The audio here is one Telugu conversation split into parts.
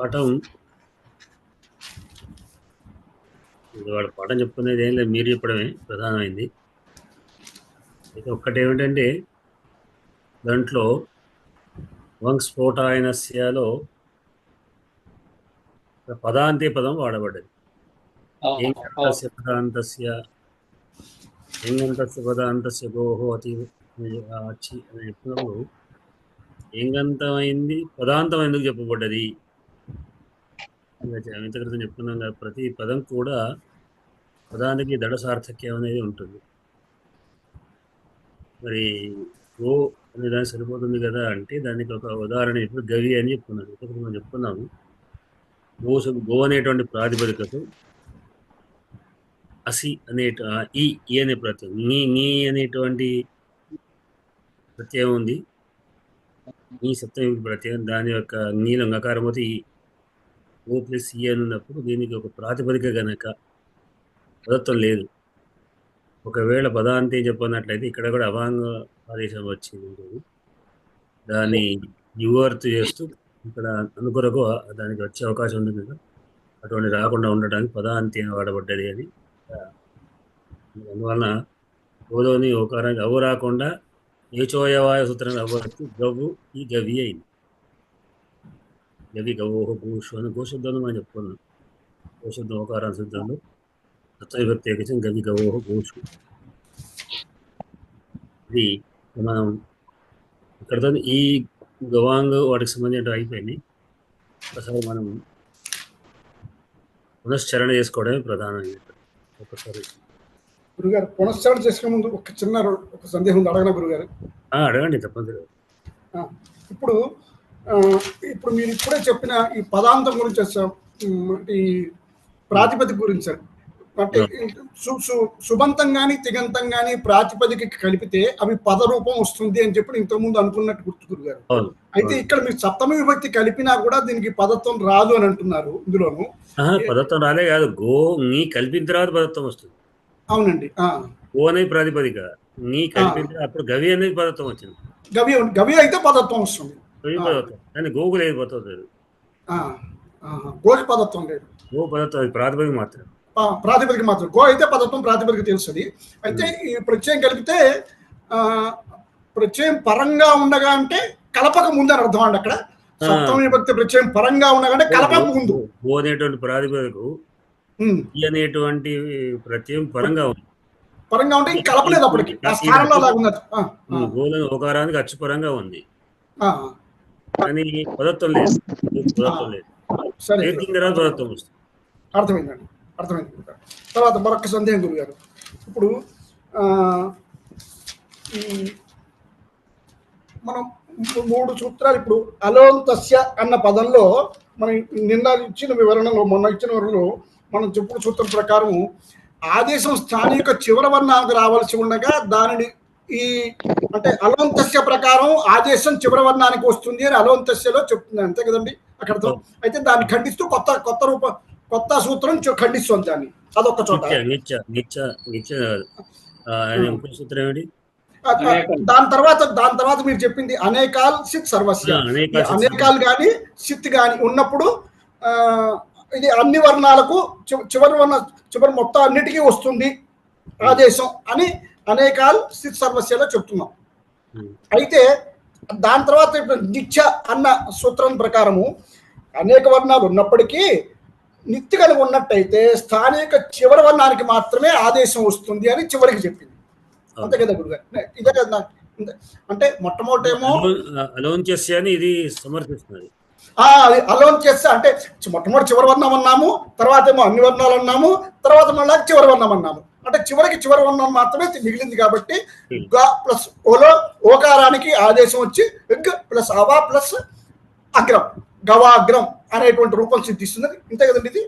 పాఠం వాడు పాఠం చెప్పుకునేది ఏం లేదు, మీరు చెప్పడమే ప్రధానమైంది. అయితే ఒక్కటేమిటంటే దాంట్లో వంస్ఫోటాయనస్యలో పదాంతే పదం వాడబడ్డది. ఏంగంతస్య పదాంతస్య ఏంగంతస్య పదాంతస్య గోహో అతి అచి అని చెప్పినప్పుడు ఏంగంతమైంది పదాంతం ఎందుకు చెప్పబడ్డది? ఇంత క్రితం చెప్పుకున్నాం కదా, ప్రతి పదం కూడా పదానికి దడ సార్థక్యం అనేది ఉంటుంది. మరి గో అనే దానికి సరిపోతుంది కదా అంటే దానికి ఒక ఉదాహరణ ఇప్పుడు గవి అని చెప్పుకున్నాను. ఇప్పుడు మనం చెప్పుకున్నాము గో అనేటువంటి ప్రాతిపదికకు అసి అనే ఈ అనే ప్రత్యయం, నీ అనేటువంటి ప్రత్యయం ఉంది. నీ సప్తమి ప్రత్యయం, దాని యొక్క నీలం నకారమతి ఓ ప్లస్ ఈ అని ఉన్నప్పుడు దీనికి ఒక ప్రాతిపదిక గనక పదత్వం లేదు. ఒకవేళ పదాంతే చెప్పన్నట్లయితే ఇక్కడ కూడా అభాంగ ఆదేశం వచ్చింది, దాన్ని యువర్త్ చేస్తూ ఇక్కడ అనుకొరకు దానికి వచ్చే అవకాశం ఉంది కదా, అటువంటి రాకుండా ఉండడానికి పదాంతి వాడబడ్డది అని. అందువలన గోధోని ఓకారానికి అవు రాకుండా ఏచోయవాయ సూత్రాన్ని అవ్వచ్చు గవ్వు ఈ గవి అయింది. గవి గవోహ గోషు అని గోశబ్దాన్ని మనం చెప్పుకున్నాం. గోశబ్దం ఓకారాన్ని సిద్ధంలో తత్వవిభక్తి ఏకచం గవి గవోహ గోషు. ఇది మనం ఇక్కడతో ఈ గవాంగ్ వాటికి సంబంధించిన అయిపోయింది. ఒకసారి మనం పునశ్చరణ చేసుకోవడమే ప్రధానంగా. ఒకసారి గురుగారు పునశ్చరణ చేసుకునే ముందు ఒక సందేహం ఉంది, అడగనా గురుగారు? అడగండి, తప్పదు. ఇప్పుడు మీరు ఇప్పుడే చెప్పిన ఈ పదాంతం గురించి ఈ ప్రాతిపదిక గురించి సార్, అంటే సుబంతం కానీ తిగంతం కానీ ప్రాతిపదిక కలిపితే అవి పద రూపం వస్తుంది అని చెప్పి ఇంతకుముందు అనుకున్నట్టు గుర్తు గురుగారు. అయితే ఇక్కడ మీరు సప్తమి విభక్తి కలిపినా కూడా దీనికి పదత్వం రాదు అని అంటున్నారు. ఇందులోను పదత్వం రాలే కాదు, గో నీ కలిపిన తర్వాత పదత్వం వస్తుంది. అవునండి. గో అనేది ప్రాతిపదిక, నీ కలిపిన అప్పుడు గవి అనేది పదత్వం వచ్చింది. గవి అయితే పదత్వం వస్తుంది, గవి పదత్వం, కానీ గోకు లేదు పదత్వం లేదు. గోకి పదత్వం లేదు, గో పదత్వం ప్రాతిపదిక మాత్రం. ప్రాతిపదిక మాత్రం. గో అయితే పదత్వం ప్రాతిపదిక తెలుస్తుంది. అయితే ఈ ప్రత్యయం కలిపితే ప్రత్యయం పరంగా ఉండగా అంటే కలపక ముందు అని అర్థం అండి. అక్కడ సప్తమి విభక్తి ప్రత్యయం పరంగా ఉండగా అంటే కలపక ముందు. గో అనేటువంటి ప్రాతిపదికకు ఈ అనేటువంటి ప్రత్యయం పరంగా ఉంది. పరంగా ఉంటే కలపలేదు అప్పటికి, గోలను ఓకారానికి అచ్చు పరంగా ఉంది, కానీ పదత్వం లేదు. పదత్వం లేదు, పదత్వం వస్తుంది. అర్థమైందండి, అర్థమైంది. తర్వాత మరొక సందేహం గురుగారు. ఇప్పుడు మనం 3 సూత్రాలు, ఇప్పుడు అలోంతస్య అన్న పదంలో మనం నిన్న ఇచ్చిన వివరణలో, మొన్న ఇచ్చిన వివరణలో మనం చెప్పుడు సూత్రం ప్రకారం ఆదేశం స్థానిక చివరి వర్ణానికి రావాల్సి ఉండగా దానిని అంటే అలోంతస్య ప్రకారం ఆదేశం చివరి వర్ణానికి వస్తుంది అని అలోంతస్యలో చెప్తుంది, అంతే కదండి అక్కడతో. అయితే దాన్ని ఖండిస్తూ కొత్త సూత్రం ఖండిస్తుంది దాన్ని, అదొక చోట. దాని తర్వాత మీరు చెప్పింది అనేకాల్ సిత్ సర్వస్య. అనేకాల్ కానీ సిత్ కానీ ఉన్నప్పుడు ఇది అన్ని వర్ణాలకు చివరి మొత్తం అన్నిటికీ వస్తుంది ఆదేశం అని అనేకాల్ సిత్ సర్వస్యలో చెప్తున్నాం. అయితే దాని తర్వాత నిత్య అన్న సూత్రం ప్రకారము అనేక వర్ణాలు ఉన్నప్పటికీ నిత్య కలిగి ఉన్నట్టయితే స్థానిక చివరి వర్ణానికి మాత్రమే ఆదేశం వస్తుంది అని చివరికి చెప్పింది, అంతే కదా గురుగారు? ఇదే కదా. అంటే మొట్టమొదటేమో ఇది సమర్థిస్తున్నది. అలోన్ చేస్తే అంటే మొట్టమొదటి చివరి వర్ణం అన్నాము, తర్వాత ఏమో అన్ని వర్ణాలు అన్నాము, తర్వాత మళ్ళీ చివరి వర్ణం అన్నాము. అంటే చివరి వర్ణం మాత్రమే మిగిలింది కాబట్టి గ ప్లస్ ఓలో ఓకారానికి ఆదేశం వచ్చి గ ప్లస్ అవా ప్లస్ అగ్రం గవాగ్రం అనేటువంటి రూపం సిద్ధిస్తున్నది, ఇంతే కదండి? ఇది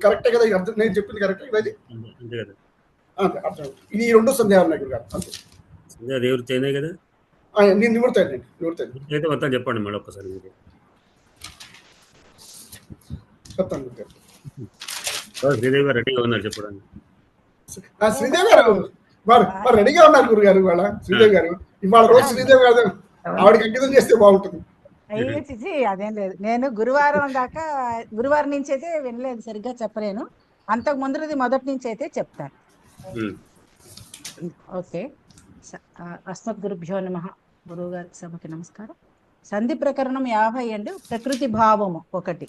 కరెక్టే కదా? నేను చెప్పింది కరెక్టే కదా? ఇది అర్థం. ఇది 2 సందేహాలు ఉన్నాయి గురుగారు, అంతే. కదా నేను నివృత్తి మొత్తం చెప్పండి మళ్ళీ ఒక్కసారి. శ్రీదేవి గారు రెడీగా ఉన్నారు చెప్పడానికి. శ్రీదేవి గారు వారు రెడీగా ఉన్నారు గురుగారు. ఇవాళ శ్రీదేవి గారు, ఇవాళ రోజు శ్రీదేవి గారు ఆవిడకి అంకితం చేస్తే బాగుంటుంది. అయ్యో చిచి అదేం లేదు. నేను గురువారం నుంచి అయితే వినలేదు, సరిగ్గా చెప్పలేను. అంతకు ముందుది మొదటి నుంచి అయితే చెప్తాను. ఓకే. అస్మద్ గురుభ్యో నమః. గురువు గారి సభకి నమస్కారం. సంధి ప్రకరణం 50 అండి. ప్రకృతి భావము 1.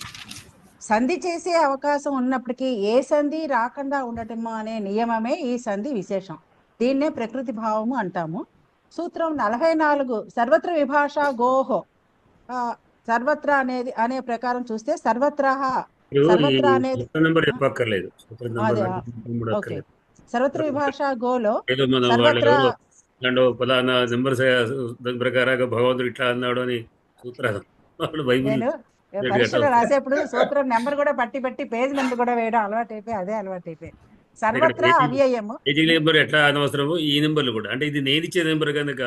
సంధి చేసే అవకాశం ఉన్నప్పటికీ ఏ సంధి రాకుండా ఉండటం అనే నియమమే ఈ సంధి విశేషం. దీన్నే ప్రకృతి భావము అంటాము. సూత్రం 44 సర్వత్ర విభాష గోహో. సర్వత్ర అనే ప్రకారం చూస్తే సర్వత్ర అనేది సర్వత్ర విభాష గోలో సర్వత్ర భగవంతుడు ఇట్లా అన్నాడు అని సూత్రాలు నేను పరీక్షలో రాసేప్పుడు సూత్రం నెంబర్ కూడా పట్టి పేజ్ నెంబర్ కూడా వేయడం అలవాటు అయిపోయి సర్వత్రా అవ్యయము. నెంబర్ ఎట్లా అనవసరము, ఈ నెంబర్లు కూడా అంటే ఇది నేను ఇచ్చే నెంబర్ కనుక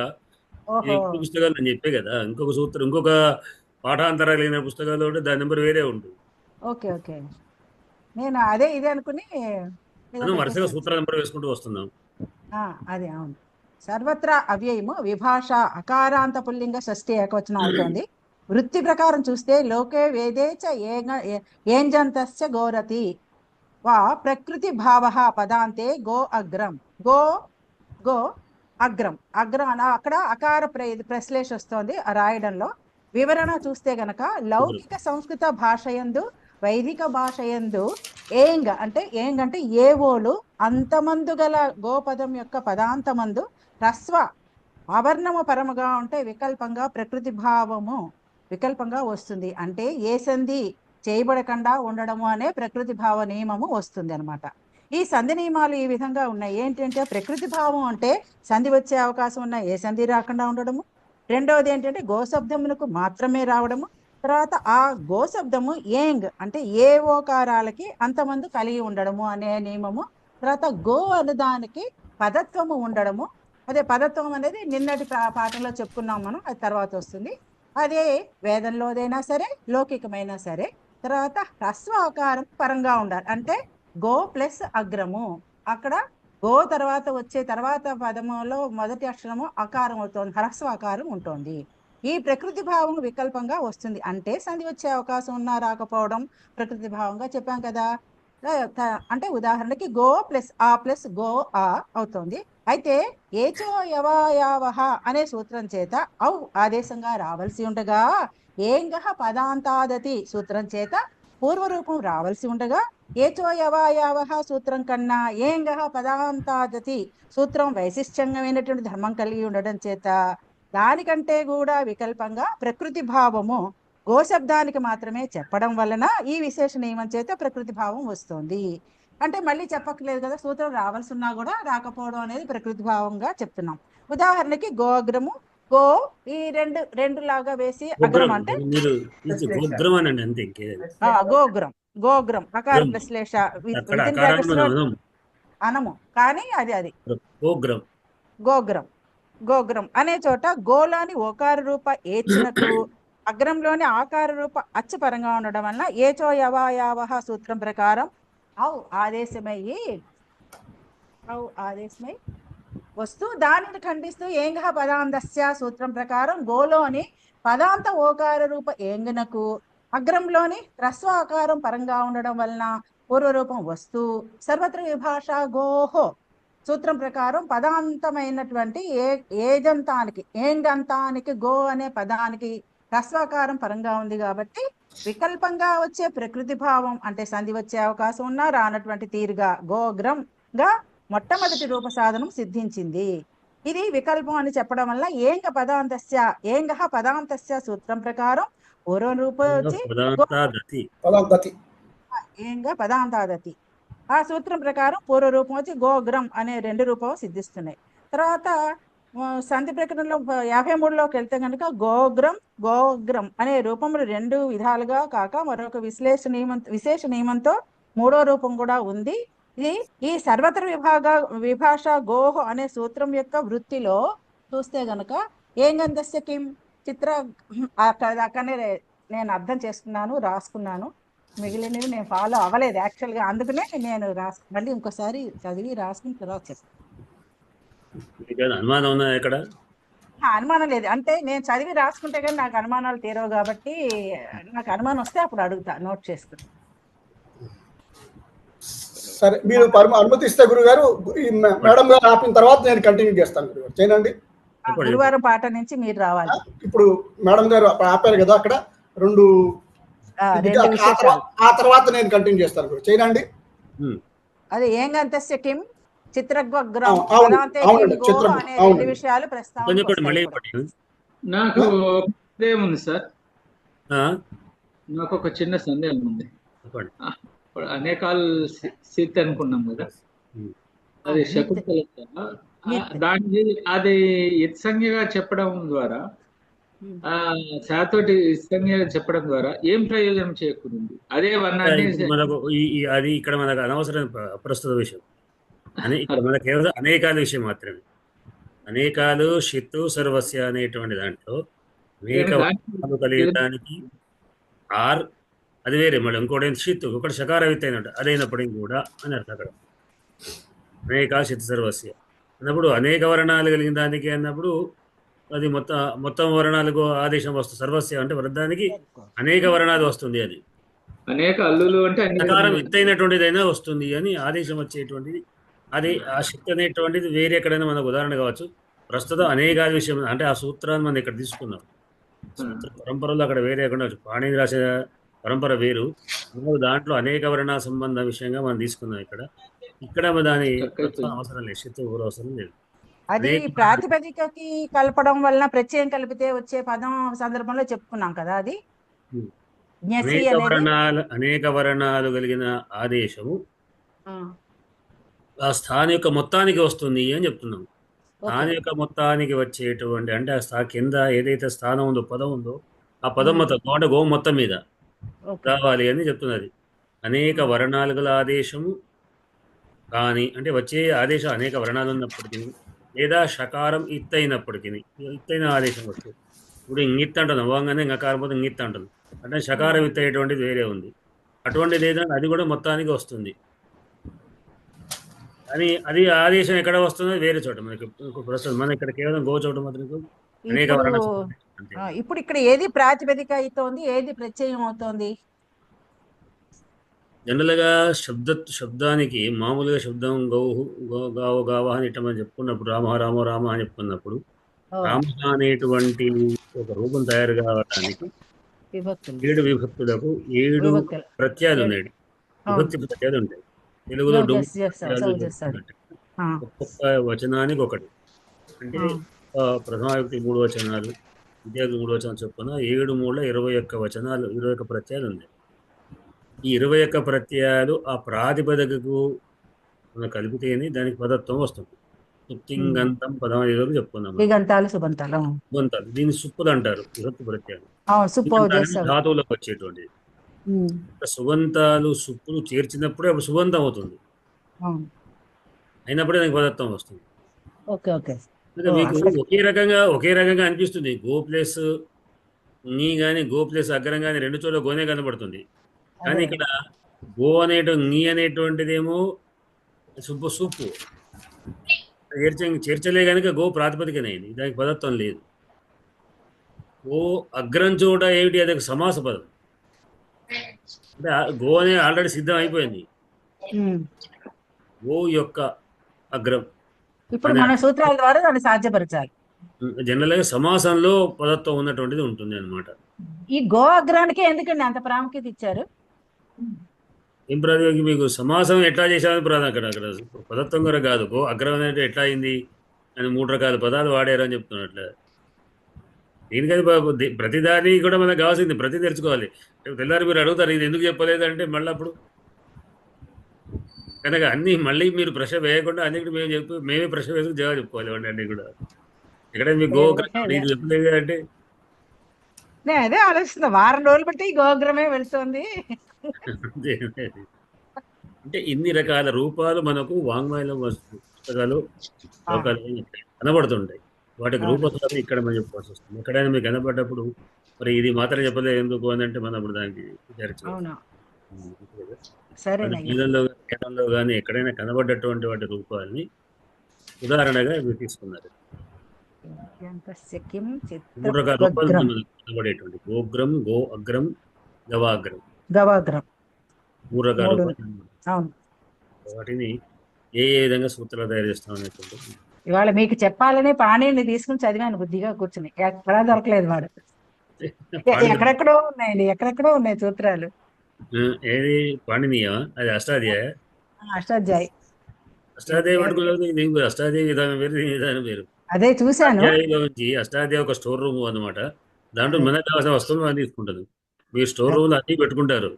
పుస్తకాలు నేను చెప్పే కదా. ఇంకొక సూత్రం ఇంకొక పాఠాంతరాలు అయిన పుస్తకాలు ఉంటే దాని నెంబర్ వేరే ఉంటుంది. ఓకే నేను ఇది అనుకుని వరుసగా సూత్ర నెంబర్ వేసుకుంటూ వస్తున్నాం. అదే అవును. సర్వత్రా అవ్యయము విభాష అకారాంత పుల్లింగ షష్ఠి ఏకవచనం అవుతోంది. వృత్తి ప్రకారం చూస్తే లోకే వేదేచ ఏంజంతస్య గోరతి వా ప్రకృతి భావ పదాంతే గో అగ్రం. గో అగ్రం అక్కడ అకార ప్రశ్లేష వస్తోంది రాయడంలో. వివరణ చూస్తే గనక లౌకిక సంస్కృత భాషయందు వైదిక భాషయందు ఏంగ్ అంటే ఏవోలు అంతమందు గల గోపదం యొక్క పదాంతమందు హ్రస్వ అవర్ణము పరముగా ఉంటే వికల్పంగా ప్రకృతి భావము వికల్పంగా వస్తుంది. అంటే ఏ సంధి చేయబడకుండా ఉండడము అనే ప్రకృతి భావ నియమము వస్తుంది అనమాట. ఈ సంధి నియమాలు ఈ విధంగా ఉన్నాయి. ఏంటంటే ప్రకృతి భావం అంటే సంధి వచ్చే అవకాశం ఉన్న ఏ సంధి రాకుండా ఉండడము. రెండవది ఏంటంటే గోశబ్దమునకు మాత్రమే రావడము. తర్వాత ఆ గోశబ్దము ఏంగ్ అంటే ఏ ఓకారాలకి అంతమంది కలిగి ఉండడము అనే నియమము. తర్వాత గో అనే దానికి పదత్వము ఉండడము. అదే పదత్వం అనేది నిన్నటి పాఠంలో చెప్పుకున్నాం మనం, అది తర్వాత వస్తుంది. అదే వేదంలోదైనా సరే లౌకికమైనా సరే. తర్వాత హ్రస్వ ఆకారం పరంగా ఉండాలి. అంటే గో ప్లస్ అగ్రము. అక్కడ గో తర్వాత వచ్చే తర్వాత పదములో మొదటి అక్షరము అకారం అవుతుంది, హ్రస్వ ఆకారం ఉంటుంది. ఈ ప్రకృతి భావం వికల్పంగా వస్తుంది. అంటే సంధి వచ్చే అవకాశం ఉన్నా రాకపోవడం ప్రకృతి భావంగా చెప్పాం కదా. అంటే ఉదాహరణకి గో ప్లస్ గో ఆ అవుతుంది. అయితే ఏచో యవాయావహ అనే సూత్రం చేత ఔ ఆదేశంగా రావాల్సి ఉండగా ఏంగహ పదాంతాదతి సూత్రం చేత పూర్వరూపం రావాల్సి ఉండగా ఏచో యవాయావహ సూత్రం కన్నా ఏంగహ పదాంతాదతి సూత్రం వైశిష్ట్యంగమైనటువంటి ధర్మం కలిగి ఉండడం చేత దానికంటే కూడా వికల్పంగా ప్రకృతి భావము గోశబ్దానికి మాత్రమే చెప్పడం వలన ఈ విశేష నియమం చేత ప్రకృతి భావం వస్తుంది. అంటే మళ్ళీ చెప్పక్కలేదు కదా, సూత్రం రావాల్సి ఉన్నా కూడా రాకపోవడం అనేది ప్రకృతి భావంగా చెప్తున్నాం. ఉదాహరణకి గోగ్రము గో ఈ రెండు లాగా వేసి అగ్రం అంటే గోగ్రం అకార ప్లశ్లేష అనము, కానీ అది గోగ్రం అనే చోట గోలోని ఓకార రూప ఏచినకు అగ్రంలోని ఆకార రూప అచ్చు పరంగా ఉండడం వలన ఏచో యవాయావహ సూత్రం ప్రకారం ఔ ఆదేశమై వస్తూ దానిని ఖండిస్తూ ఏంగహ పదాంతస్య సూత్రం ప్రకారం గోలోని పదాంత ఓకార రూప ఏంగనకు అగ్రంలోని హ్రస్వ ఆకారం పరంగా ఉండడం వలన పూర్వరూపం వస్తూ సర్వత్ర విభాష గోహో సూత్రం ప్రకారం పదాంతమైనటువంటి ఏంగంతానికి గో అనే పదానికి హ్రస్వాకారం పరంగా ఉంది కాబట్టి వికల్పంగా వచ్చే ప్రకృతి భావం అంటే సంధి వచ్చే అవకాశం ఉన్నా రానటువంటి తీరుగా గోగ్రంగా మొట్టమొదటి రూప సాధనం సిద్ధించింది. ఇది వికల్పం అని చెప్పడం వల్ల ఏంగహ పదాంతస్య సూత్రం ప్రకారం పూర్వ రూపం వచ్చి పదాంతాదతి ఆ సూత్రం ప్రకారం పూర్వ రూపం వచ్చి గోగ్రం అనే 2 రూపం సిద్ధిస్తున్నాయి. తర్వాత సంధి ప్రకరణలో 53లోకి వెళ్తే కనుక గోగ్రం అనే రూపములు 2 విధాలుగా కాక మరొక విశేష నియమంతో 3వ రూపం కూడా ఉంది. ఈ సర్వత్ర విభాష గోహ అనే సూత్రం యొక్క వృత్తిలో చూస్తే గనక ఏంగంతస్య కిం చిత్ర అక్కడనే నేను అర్థం చేసుకున్నాను, రాసుకున్నాను. మిగిలినవి నేను ఫాలో అవ్వలేదు యాక్చువల్గా, అందుకనే నేను మళ్ళీ ఇంకోసారి చదివి రాసుకుని తర్వాత చెప్తాను. అనుమానం ఉన్నా ఇక్కడ అనుమానం లేదు, అంటే నేను చదివి రాసుకుంటే కానీ నాకు అనుమానాలు తీరవు కాబట్టి నాకు అనుమానం వస్తే అప్పుడు అడుగుతా, నోట్ చేసుకుని. సరే, మీరు అనుమతిస్తే గురుగారు, ఈ మేడం గారు ఆపిన తర్వాత నేను కంటిన్యూ చేస్తాను గురుగారు. చేయనండి. గురువారం పాట నుంచి మీరు రావాలి. ఇప్పుడు మేడం గారు ఆపారు కదా అక్కడ రెండు విశేషాలు, ఆ తర్వాత నేను కంటిన్యూ చేస్తాను గురు. చేయనండి. అదే ఏం గంతస్య కిం చిత్రగ్రం అనే రెండు విషయాలు ప్రస్తావన. నాకు సందేహం ఉంది సార్, నాకు ఒక చిన్న సందేహం ఉంది. అనేకాల్ సీత అనుకున్నాం కదా, అది శకుంతల దాన్ని అది ఇత్సంజ్ఞగా చెప్పడం ద్వారా, సాతోటి ఇత్సంజ్ఞగా చెప్పడం ద్వారా ఏం ప్రయోజనం చేకూరింది? అదే వర్ణాన్ని మనకు అది ఇక్కడ మనకు అనవసరం ప్రస్తుత విషయం అని, ఇక్కడ మనకు కేవలం అనేకాల విషయం మాత్రమే. అనేకాలు షిత్తు సర్వస్య అనేటువంటి దాంట్లో అనేక కలిగడానికి ఆర్ అది వేరే, మళ్ళీ ఇంకోటి షిత్తు, ఒకటి షకారవిత్ అయినట్టు అదైనప్పటికీ కూడా అని అర్థం అక్కడ. అనేక షిత్తు సర్వస్య అన్నప్పుడు అనేక వర్ణాలు కలిగిన దానికి అన్నప్పుడు అది మొత్తం వర్ణాలకు ఆదేశం వస్తుంది. సర్వస్య అంటే వృద్ధానికి అనేక వర్ణాలు వస్తుంది, అది అనేక అల్లులు అంటే షకారం ఎత్తైనటువంటిదైనా వస్తుంది అని ఆదేశం వచ్చేటువంటిది. అది ఆ శక్తి అనేటువంటిది వేరే ఎక్కడైనా మనకు ఉదాహరణ కావచ్చు. ప్రస్తుతం అనేకాల విషయం అంటే ఆ సూత్రాన్ని మనం ఇక్కడ తీసుకున్నాం. పరంపరలో అక్కడ వేరే ఎక్కడ పాణిని రాసిన పరంపర వేరు, దాంట్లో అనేక వర్ణ సంబంధ విషయంగా మనం తీసుకున్నాం. ఇక్కడ దాని అవసరం లేదు, శక్తి ఊరు అవసరం లేదు. అది ప్రాతిపదికకి కలపడం వలన ప్రత్యయం కలిపితే వచ్చే పదం సందర్భంలో చెప్పుకున్నాం కదా, అది అనేక వర్ణాలు కలిగిన ఆదేశము ఆ స్థానం యొక్క మొత్తానికి వస్తుంది అని చెప్తున్నాం. స్థానం యొక్క మొత్తానికి వచ్చేటువంటి అంటే ఆ కింద ఏదైతే స్థానం ఉందో, పదం ఉందో, ఆ పదం మొత్తం అంటే గో మొత్తం మీద కావాలి అని చెప్తున్నది. అనేక వర్ణాలు గల ఆదేశము కానీ అంటే వచ్చే ఆదేశం అనేక వర్ణాలు ఉన్నప్పటికీ, లేదా షకారం ఇత్తైనప్పటికీ, ఇత్తైన ఆదేశం వస్తుంది. ఇప్పుడు ఇంగిత్ అంటుంది, అవ్వంగానే ఇంకారం పోతే ఇంగిత్ అంటుంది, అంటే షకారం ఇత్తేటువంటిది వేరే ఉంది. అటువంటిది ఏదైనా అది కూడా మొత్తానికి వస్తుంది. అని అది ఆదేశం ఎక్కడ వస్తుందో వేరే చోట మనకి ప్రస్తుతం మన ఇక్కడ కేవలం గో చోట మాత్రం అనేక వర్ణాలు. ఇప్పుడు ఇక్కడ ఏది ప్రాతిపదిక అవుతోంది, ఏది ప్రత్యయం అవుతోంది? జనరల్గా శబ్దానికి మామూలుగా శబ్దం గౌహు గావు గావా అని ఇట్లా మనం చెప్పుకున్నప్పుడు, రామ రామో రామ అని చెప్పుకున్నప్పుడు, రామ అనేటువంటి ఒక రూపం తయారు కావడానికి 7 విభక్తులకు 7 ప్రత్యయాలు ఉన్నాయి. విభక్తి ప్రత్యయాలు ఉంటాయి. తెలుగులో ఒక్కొక్క వచనానికి ఒకటి, అంటే ప్రథమ విభక్తి 3 వచనాలు, ద్వితీయ 3 వచనాలు చొప్పున 7 3 21 వచనాలు, 21 ప్రత్యయాలు ఉన్నాయి. ఈ 21 ప్రత్యయాలు ఆ ప్రాతిపదికకు మనం కలిపితేనే దానికి పదత్వం వస్తుంది. సుప్తింగంతం పదమది వరకు చెప్పుకున్నాం. సుబంతాలు దీన్ని సుప్పులు అంటారు, విభక్తి ప్రత్యయాలు ధాతువులకు వచ్చేటువంటిది. సుబంతాలు సుప్పులు చేర్చినప్పుడే అప్పుడు సుబంతం అవుతుంది, అయినప్పుడే దానికి పదత్వం వస్తుంది. మీకు ఒకే రకంగా అనిపిస్తుంది. గో ప్లేస్ నీ కానీ గో ప్లేస్ అగ్రం కానీ రెండు చోట్ల గోనే కనబడుతుంది. కానీ ఇక్కడ గో నీ అనేటువంటిదేమో సుప్పు చేర్చలే కనుక గో ప్రాతిపదికనైంది, దానికి పదత్వం లేదు. గో అగ్రం చోట ఏమిటి, అది ఒక సమాస పదం. అంటే గో అనే ఆల్రెడీ సిద్ధం అయిపోయింది, గో యొక్క అగ్రం. ఇప్పుడు మన సూత్రాల ద్వారా దాన్ని సాధ్యపరచాలి. జనరల్ గా సమాసంలో పదత్వం ఉన్నటువంటిది ఉంటుంది అన్నమాట. ఈ గో అగ్రానికి ఎందుకండి అంత ప్రాముఖ్యత ఇచ్చారు? ఏం ప్రాధాన్యం? మీకు సమాసం ఎట్లా చేశామని ప్రాధాన్యం. అక్కడ పదత్వం కూడా కాదు, గో అగ్రం అనేది ఎట్లా అయింది అని 3 రకాల పదాలు వాడారు అని చెప్తున్నట్లే. దీనికది ప్రతిదాని కూడా మనకు కావాల్సింది ప్రతి తెరుచుకోవాలి. తెల్లారి మీరు అడుగుతారు ఇది ఎందుకు చెప్పలేదు అంటే మళ్ళీ అప్పుడు కనుక అన్నీ మళ్ళీ మీరు ప్రశ్న వేయకుండా అన్నిటి మేమే ప్రశ్న వేసుకుని జవాబు చెప్పుకోవాలి అండి. అన్నీ కూడా ఇక్కడ మీకు గోగ్రహం ఇది చెప్పలేదు అంటే నేను అదే ఆలోచిస్తున్నా, వారం రోజులు బట్టి గోగ్రమే వెళ్తుంది. అంటే ఇన్ని రకాల రూపాలు మనకు వాంగ్మయంలో పుస్తకాలు కనబడుతుంటాయి. వాటికి రూపకాలు ఇక్కడ మనం చెప్పుకోవాల్సి వస్తుంది. ఎక్కడైనా మీకు కనబడ్డప్పుడు మరి ఇది మాత్రం చెప్పలేదు ఎందుకు అని అంటే మనం అప్పుడు దానికి విచారించాలి. గీతంలో కానీ ఎక్కడైనా కనబడ్డటువంటి వాటి రూపాలని ఉదాహరణగా మీరు తీసుకున్నారు. యజ్ఞంతస్య కిం మూడు రకాల రూపాలు చిత్రగ్రం కనబడేటువంటి గోగ్రం, గో అగ్రం, గవాగ్రం, గవాగ్రం మూడు రకాల మూడు. రూపాలు కనబడతాయి. అవును. వాటిని ఏ ఏ విధంగా సూత్రాలు తయారు చేస్తాం అనేటువంటి ఇవాళ మీకు చెప్పాలని పాణిని తీసుకుని చదివాను బుద్ధిగా కూర్చుని, ఎక్కడా దొరకలేదు వాడు. ఎక్కడెక్కడో ఉన్నాయండి, ఎక్కడెక్కడో ఉన్నాయి సూత్రాలు. ఏది పాణినీయమా? అది అష్టాధ్యాయ. అష్టాధ్యాయి. అష్టాధ్యాయ పట్టుకోలేదు. ఇది అష్టాధ్యాయ విధానం వేరు, దీని విధానం వేరు. అదే చూశాను. అధ్యాయంలో నుంచి అష్టాధ్యాయ ఒక స్టోర్ రూమ్ అన్నమాట. దాంట్లో మనకు కావాల్సిన వస్తువులు మనం తీసుకుంటుంది. మీరు స్టోర్ రూమ్ లో అన్ని పెట్టుకుంటారు.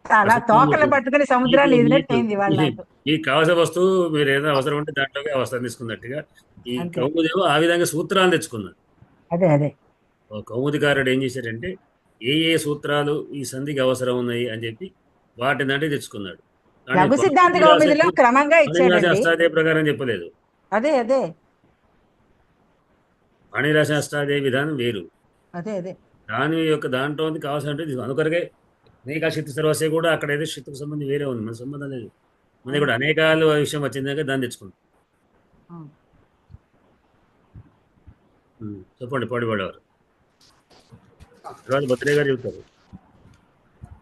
అలా తోకలు పట్టుకుని సముద్రాన్ని ఎదినట్టయింది వాళ్ళ. మీకు కావాల్సిన వస్తువు మీరు ఏదైనా అవసరం ఉంటే దాంట్లోకి అవసరం తీసుకున్నట్టుగా ఈ కౌముదేమో ఆ విధంగా సూత్రాలు తెచ్చుకున్నారు. అదే అదే కౌముదికారుడు ఏం చేశాడంటే ఏ ఏ సూత్రాలు ఈ సంధికి అవసరం ఉన్నాయి అని చెప్పి వాటిని అంటే తెచ్చుకున్నాడు. లఘు సిద్ధాంత కౌముదిలో క్రమంగా ఇచ్చాడండి. అష్టాధ్యాయ ప్రకారం చెప్పలేదు. అదే అదే పాణిరాశి అష్టాధ్యాయ విధానం వేరు. అదే అదే దాని యొక్క దాంట్లో కావాల్సిన అనుకరగే అనేక శక్తి సర్వస్య కూడా అక్కడ ఏదో శక్తికి సంబంధం వేరే ఉంది, మన సంబంధం లేదు. మన కూడా అనేకాలు విషయం వచ్చిందాక దాన్ని తెచ్చుకుంటాం. చెప్పండి పాడిపడేవారు తర్వాత భద్రయ్య గారు చెప్తారు.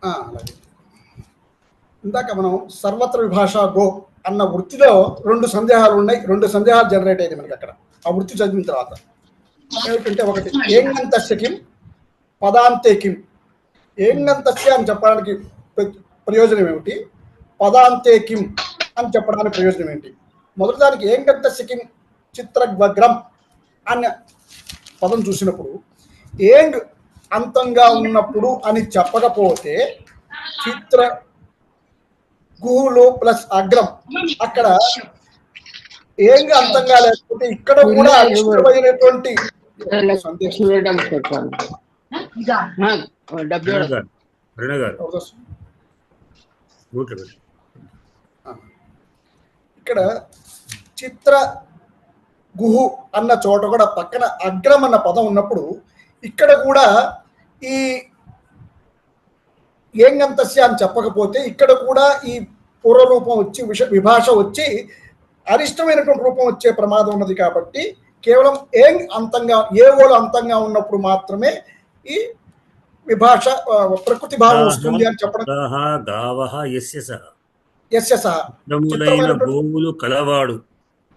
అలాగే ఇందాక మనం సర్వత్ర విభాష గో అన్న వృత్తిలో రెండు సందేహాలు ఉన్నాయి. రెండు సందేహాలు జనరేట్ అయింది మనకి అక్కడ ఆ వృత్తి చదివిన తర్వాత. ఏమిటంటే ఒకటి ఏంగంతస్య కిం పదాంతే కిం. ఏంగంతస్య అని చెప్పడానికి ప్రయోజనం ఏమిటి, పదాంతే కిం అని చెప్పడానికి ప్రయోజనం ఏంటి? మొదటి దానికి ఏంగంతస్య కిం చిత్రగ్రం అన్న పదం చూసినప్పుడు ఏంగ్ అంతంగా ఉన్నప్పుడు అని చెప్పకపోతే చిత్ర గుహులు ప్లస్ అగ్రం, అక్కడ ఏంగ్ అంతంగా లేకపోతే ఇక్కడ కూడా అనిష్టమైనటువంటి ఇక్కడ చిత్ర గుహు అన్న చోట కూడా పక్కన అగ్రం అన్న పదం ఉన్నప్పుడు ఇక్కడ కూడా ఈ ఏంగంతస్య అని చెప్పకపోతే ఇక్కడ కూడా ఈ పూర్వరూపం వచ్చి విభాష వచ్చి అరిష్టమైనటువంటి రూపం వచ్చే ప్రమాదం ఉన్నది. కాబట్టి కేవలం ఏంగ్ అంతంగా ఏవోలు అంతంగా ఉన్నప్పుడు మాత్రమే ఈ విభాష ప్రకృతి భావం వస్తుంది అని చెప్పడం. గోవులు కలవాడు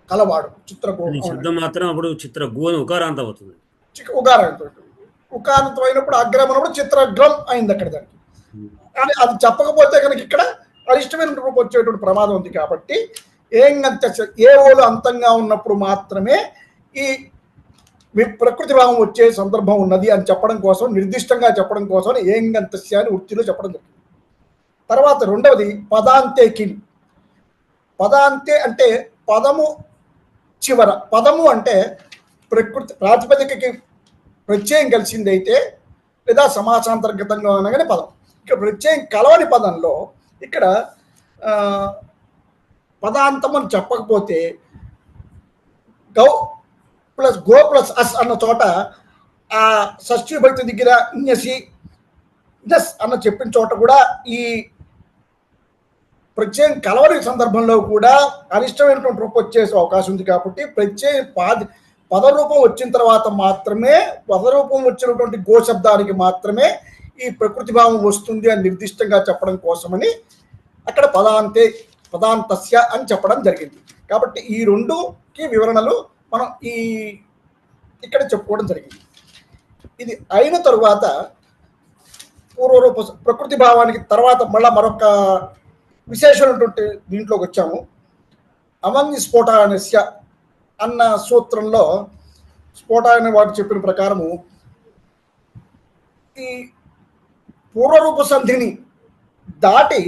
కలవాడు చిత్రగో శబ్దం మాత్రం అప్పుడు చిత్ర గో అని ఉకారాంతం అవుతుంది. ఉకారాంతం అయినప్పుడు అగ్రం అన్నప్పుడు చిత్రగ్రం అయింది అక్కడ దానికి. కానీ అది చెప్పకపోతే కనుక ఇక్కడ అరిష్టమైన రూపం వచ్చేటువంటి ప్రమాదం ఉంది. కాబట్టి ఏంగంత ఏ ఓలు అంతంగా ఉన్నప్పుడు మాత్రమే ఈ ప్రకృతి భావం వచ్చే సందర్భం ఉన్నది అని చెప్పడం కోసం, నిర్దిష్టంగా చెప్పడం కోసం ఏంగంతస్య అని వృత్తిలో చెప్పడం జరిగింది. తర్వాత రెండవది పదాంతే కిం. పదాంతే అంటే పదము చివర. పదము అంటే ప్రకృతి ప్రాతిపదికకి ప్రత్యయం కలిసిందైతే లేదా సమాసాంతర్గతంగా అనగానే పదం. ఇక్కడ ప్రత్యయం కలవని పదంలో ఇక్కడ పదాంతం అని చెప్పకపోతే గౌ ప్లస్ గో ప్లస్ అస్ అన్న చోట ఆ షష్ఠీ విభక్తి దగ్గర ఇన్యసి దస్ అన్న చెప్పిన చోట కూడా ఈ ప్రత్యయం కలవని సందర్భంలో కూడా అనిష్టమైనటువంటి రూపం వచ్చే అవకాశం ఉంది. కాబట్టి ప్రత్యయం పదరూపం వచ్చిన తర్వాత మాత్రమే, పదరూపం వచ్చినటువంటి గో శబ్దానికి మాత్రమే ఈ ప్రకృతి భావం వస్తుంది అని నిర్దిష్టంగా చెప్పడం కోసమని అక్కడ పదాంతస్య అని చెప్పడం జరిగింది. కాబట్టి ఈ రెండుకి వివరణలు మనం ఇక్కడ చెప్పుకోవడం జరిగింది. ఇది అయిన తరువాత పూర్వరూప ప్రకృతి భావానికి తర్వాత మళ్ళా మరొక విశేషమైనటువంటి దీంట్లోకి వచ్చాము. అవంగి స్ఫోటానస్య అన్న సూత్రంలో స్ఫోట అనే వాడు చెప్పిన ప్రకారము ఈ పూర్వరూప సంధిని దాటి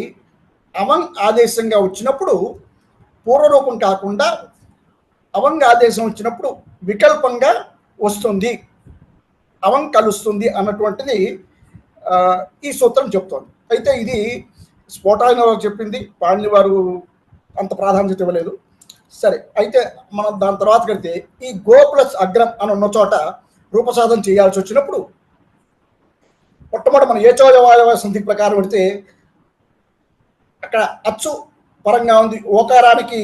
అవంగ్ ఆదేశంగా వచ్చినప్పుడు పూర్వరూపం కాకుండా అవంగ్ ఆదేశం వచ్చినప్పుడు వికల్పంగా వస్తుంది, అవంగ్ కలుస్తుంది అన్నటువంటిది ఈ సూత్రం చెప్తోంది. అయితే ఇది స్ఫోటాయన వారు చెప్పింది, పాణిని వారు అంత ప్రాధాన్యత ఇవ్వలేదు. సరే, అయితే మనం దాని తర్వాత కడితే ఈ గో ప్లస్ అగ్రం అని ఉన్న చోట రూపసాధన చేయాల్సి వచ్చినప్పుడు మొట్టమొదటి మన ఏచోయవాయవ సంధి ప్రకారం పెడితే అక్కడ అచ్చు పరంగా ఉంది, ఓకారానికి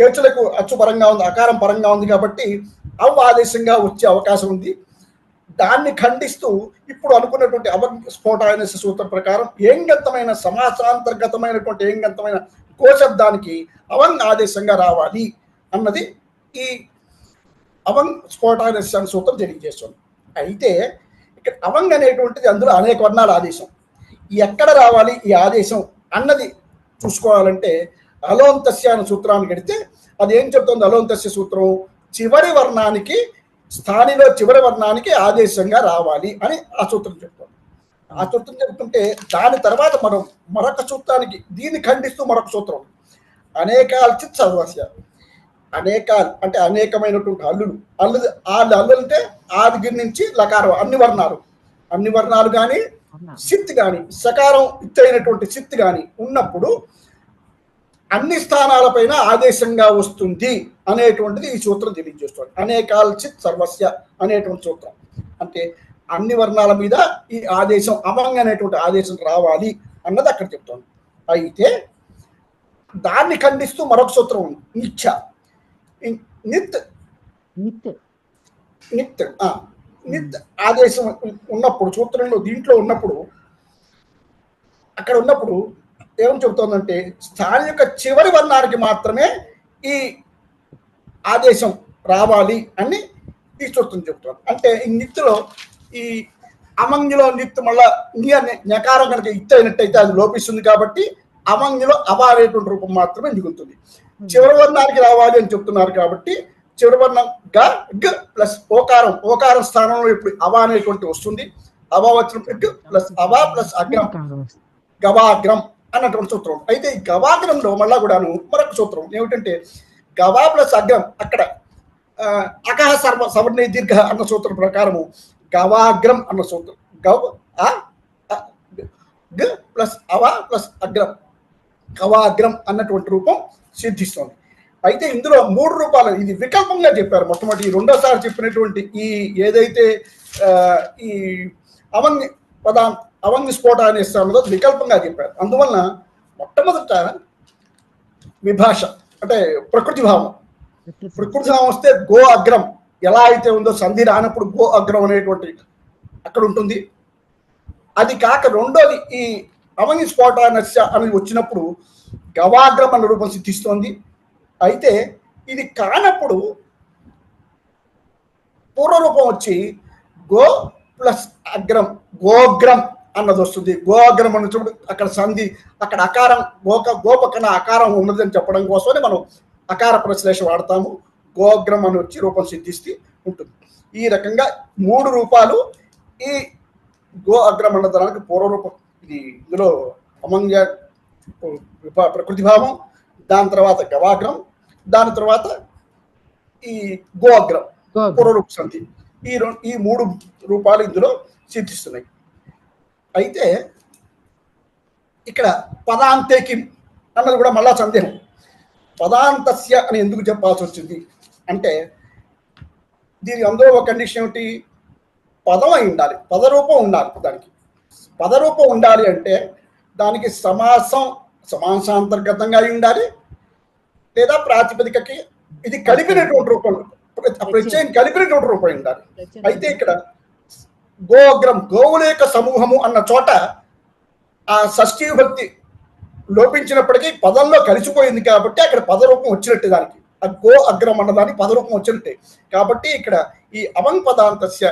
ఏచులకు అచ్చు పరంగా ఉంది, అకారం పరంగా ఉంది. కాబట్టి అవ్ ఆదేశంగా వచ్చే అవకాశం ఉంది. దాన్ని ఖండిస్తూ ఇప్పుడు అనుకున్నటువంటి అవంగ్ స్ఫోటాయనస్య సూత్రం ప్రకారం ఏంగంతమైన సమాసాంతర్గతమైనటువంటి ఏంగంతమైన గోశబ్దానికి అవంగ్ ఆదేశంగా రావాలి అన్నది ఈ అవంగ్ స్ఫోటాయనస్య సూత్రం తెలియజేస్తుంది. అయితే ఇక్కడ అవంగ్ అనేటువంటిది అందులో అనేక వర్ణాల ఆదేశం. ఎక్కడ రావాలి ఈ ఆదేశం అన్నది చూసుకోవాలంటే అలోంతస్య అనే సూత్రాన్ని కడితే అది ఏం చెప్తుంది? అలోంతస్య సూత్రం చివరి వర్ణానికి స్థానిలో చివరి వర్ణానికి ఆదేశంగా రావాలి అని ఆ సూత్రం చెప్తుంది. ఆ సూత్రం చెప్తుంటే దాని తర్వాత మనం మరొక సూత్రానికి దీన్ని ఖండిస్తూ మరొక సూత్రం అనేకాల్చిత్ సర్వస్య. అనేకాలు అంటే అనేకమైనటువంటి హల్లులు. హల్లు అంటే ఆది నుంచి లకారం అన్ని వర్ణాలు కానీ సిత్ కానీ సకారం ఇత్తైనటువంటి సిత్ కానీ ఉన్నప్పుడు అన్ని స్థానాలపైన ఆదేశంగా వస్తుంది అనేటువంటిది ఈ సూత్రం తెలియజేస్తుంది. అనేకాల్చిత్ సర్వస్య అనేటువంటి సూత్రం అంటే అన్ని వర్ణాల మీద ఈ ఆదేశం అవంగ్ అనేటువంటి ఆదేశం రావాలి అన్నది అక్కడ చెప్తుంది. అయితే దాన్ని ఖండిస్తూ మరొక సూత్రం ఉంది, నిత్య. నిత్ ఆదేశం ఉన్నప్పుడు సూత్రంలో దీంట్లో ఉన్నప్పుడు అక్కడ ఉన్నప్పుడు ఏమని చెబుతోందంటే స్థాని యొక్క చివరి వర్ణానికి మాత్రమే ఈ ఆదేశం రావాలి అని ఈ సూత్రం చెబుతుంది. అంటే ఈ నిత్తులో ఈ అమంగిలో నిత్తు మళ్ళా నకారం కనుక ఇత్తు అయినట్టయితే అది లోపిస్తుంది కాబట్టి అమంగిలో అవ అనేటువంటి రూపం మాత్రమే మిగులుతుంది. చివరి వర్ణానికి రావాలి అని చెప్తున్నారు కాబట్టి చివరి వర్ణం గ ప్లస్ ఓకారం స్థానంలో ఇప్పుడు అవ అనేటువంటి వస్తుంది. అవ వచ్చినప్పుడు గ ప్లస్ అవ ప్లస్ అగ్రం గవాగ్రం అన్నటువంటి సూత్రం. అయితే ఈ గవాగ్రంలో మళ్ళా కూడాను మరొక సూత్రం ఏమిటంటే గవా ప్లస్ అగ్రం అక్కడ అకహ సవర్ణ దీర్ఘ అన్న సూత్రం ప్రకారము గవాగ్రం అన్న సూత్రం గ ప్లస్ అవ ప్లస్ అగ్రం గవాగ్రం అన్నటువంటి రూపం సిద్ధిస్తుంది. అయితే ఇందులో 3 రూపాలు ఇది వికల్పంగా చెప్పారు. మొట్టమొదటి రెండోసారి చెప్పినటువంటి ఈ ఏదైతే ఈ అవంగి స్ఫోట అనే స్థానంలో వికల్పంగా చెప్పారు. అందువలన మొట్టమొదట విభాష అంటే ప్రకృతి భావం వస్తే గో అగ్రం ఎలా అయితే ఉందో సంధి రానప్పుడు గో అగ్రం అనేటువంటి అక్కడ ఉంటుంది. అది కాక రెండోది ఈ అవంగి స్ఫోట అని వచ్చినప్పుడు గవాగ్రం అన్న రూపం సిద్ధిస్తోంది. అయితే ఇది కానప్పుడు పూర్వరూపం వచ్చి గో ప్లస్ అగ్రం గోగ్రం అన్నది వస్తుంది. గోగ్రం అన్నప్పుడు అక్కడ సంధి అక్కడ అకారం గోపక్కన అకారం ఉన్నదని చెప్పడం కోసమని మనం అకార ప్రశ్లేష వాడతాము. గోగ్రం అని వచ్చి రూపం సిద్ధిస్తే ఉంటుంది. ఈ రకంగా 3 రూపాలు ఈ గో అగ్రం అన్నదానికి పూర్వరూపం. ఇది ఇందులో అమంగ ప్రకృతి భావం, దాని తర్వాత గవాగ్రం, దాని తర్వాత ఈ గో అగ్రం పూర్వరూప సంధి. ఈ 3 రూపాలు ఇందులో సిద్ధిస్తున్నాయి. అయితే ఇక్కడ పదాంతేకి అన్నది కూడా మళ్ళా సందేహం. పదాంతస్య అని ఎందుకు చెప్పాల్సి వచ్చింది అంటే దీని అందులో ఒక కండిషన్ ఏమిటి? పదం అయి ఉండాలి, పదరూపం ఉండాలి. దానికి పదరూపం ఉండాలి అంటే దానికి సమాసాంతర్గతంగా అయి ఉండాలి, లేదా ప్రాతిపదికకి ఇది కలిపినటువంటి రూపం ప్రత్యయం కలిపినటువంటి రూపం ఉండాలి. అయితే ఇక్కడ గోగ్రం గోవుల యొక్క సమూహము అన్న చోట ఆ షష్ఠీ విభక్తి లోపించినప్పటికీ పదంలో కలిసిపోయింది కాబట్టి అక్కడ పదరూపం వచ్చినట్టు దానికి ఆ గో అగ్రం అన్నదానికి పదరూపం వచ్చినట్టే. కాబట్టి ఇక్కడ ఈ అవంగ్ పదాంతస్య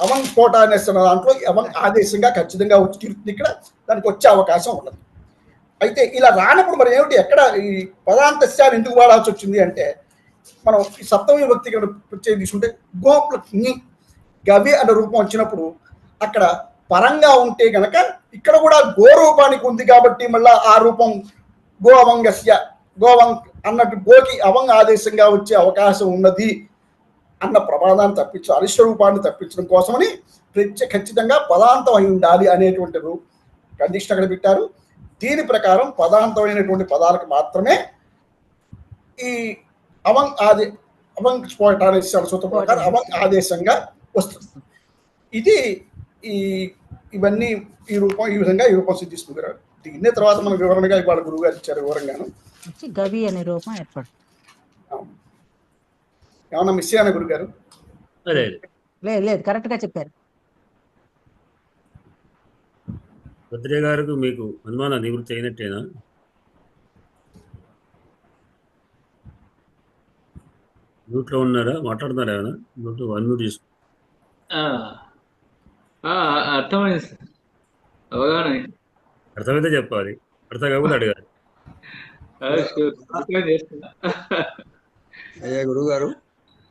అవంగ్ స్ఫోట అనే దాంట్లో అవంగ్ ఆదేశంగా ఖచ్చితంగా వచ్చి ఇక్కడ దానికి వచ్చే అవకాశం ఉన్నది. అయితే ఇలా రానప్పుడు మరి ఏమిటి ఎక్కడ ఈ పదాంతస్యాన్ని ఎందుకు వాడాల్సి వచ్చింది అంటే మనం ఈ సప్తమి విభక్తి ప్రత్యేకం తీసుకుంటే గోప్లకి గవి అన్న రూపం వచ్చినప్పుడు అక్కడ పరంగా ఉంటే గనక ఇక్కడ కూడా గో రూపానికి ఉంది కాబట్టి మళ్ళా ఆ రూపం గో అవంగస్య గోవంగ్ అన్నట్టు గోకి అవంగ్ ఆదేశంగా వచ్చే అవకాశం ఉన్నది అన్న ప్రమాదాన్ని తప్పించు అరిష్ట రూపాన్ని తప్పించడం కోసమని ఖచ్చితంగా పదాంతం అయి ఉండాలి అనేటువంటి కండిషన్ అక్కడ పెట్టారు. దీని ప్రకారం పదాంతమైనటువంటి పదాలకు మాత్రమే ఈ అవంగ్ స్ఫోట అనే సూత్రం ప్రకారం అవంగ్ ఆదేశంగా వస్తుంది. ఇది ఇవన్నీ ఈ విధంగా ఈ రూపం సిద్ధిస్తుంది. దీన్నే తర్వాత మన వివరణగా ఇవాళ గురువు గారు ఇచ్చారు వివరంగాను. గవి అనే రూపం ఏర్పడుతుంది. ఏమన్నా మిస్ అయ్యానా గురుగారు? అదే లేదు లేదు, కరెక్ట్ గా చెప్పారు. భద్రయ్య గారికి మీకు అనుమానం నివృత్తి అయినట్టేనా? మ్యూట్లో ఉన్నారా? మాట్లాడుతున్నారా ఏమైనా? మ్యూట్ అన్మ్యూట్ చేసుకో. ఆ, ఆ, అర్థమైంది సార్, అవగాహన అయింది. అర్థమైతే చెప్పాలి, అర్థం కాకపోతే అడగాలి. sure. ప్రిపేర్ చేస్తున్నా. అయ్యా గురువు గారు,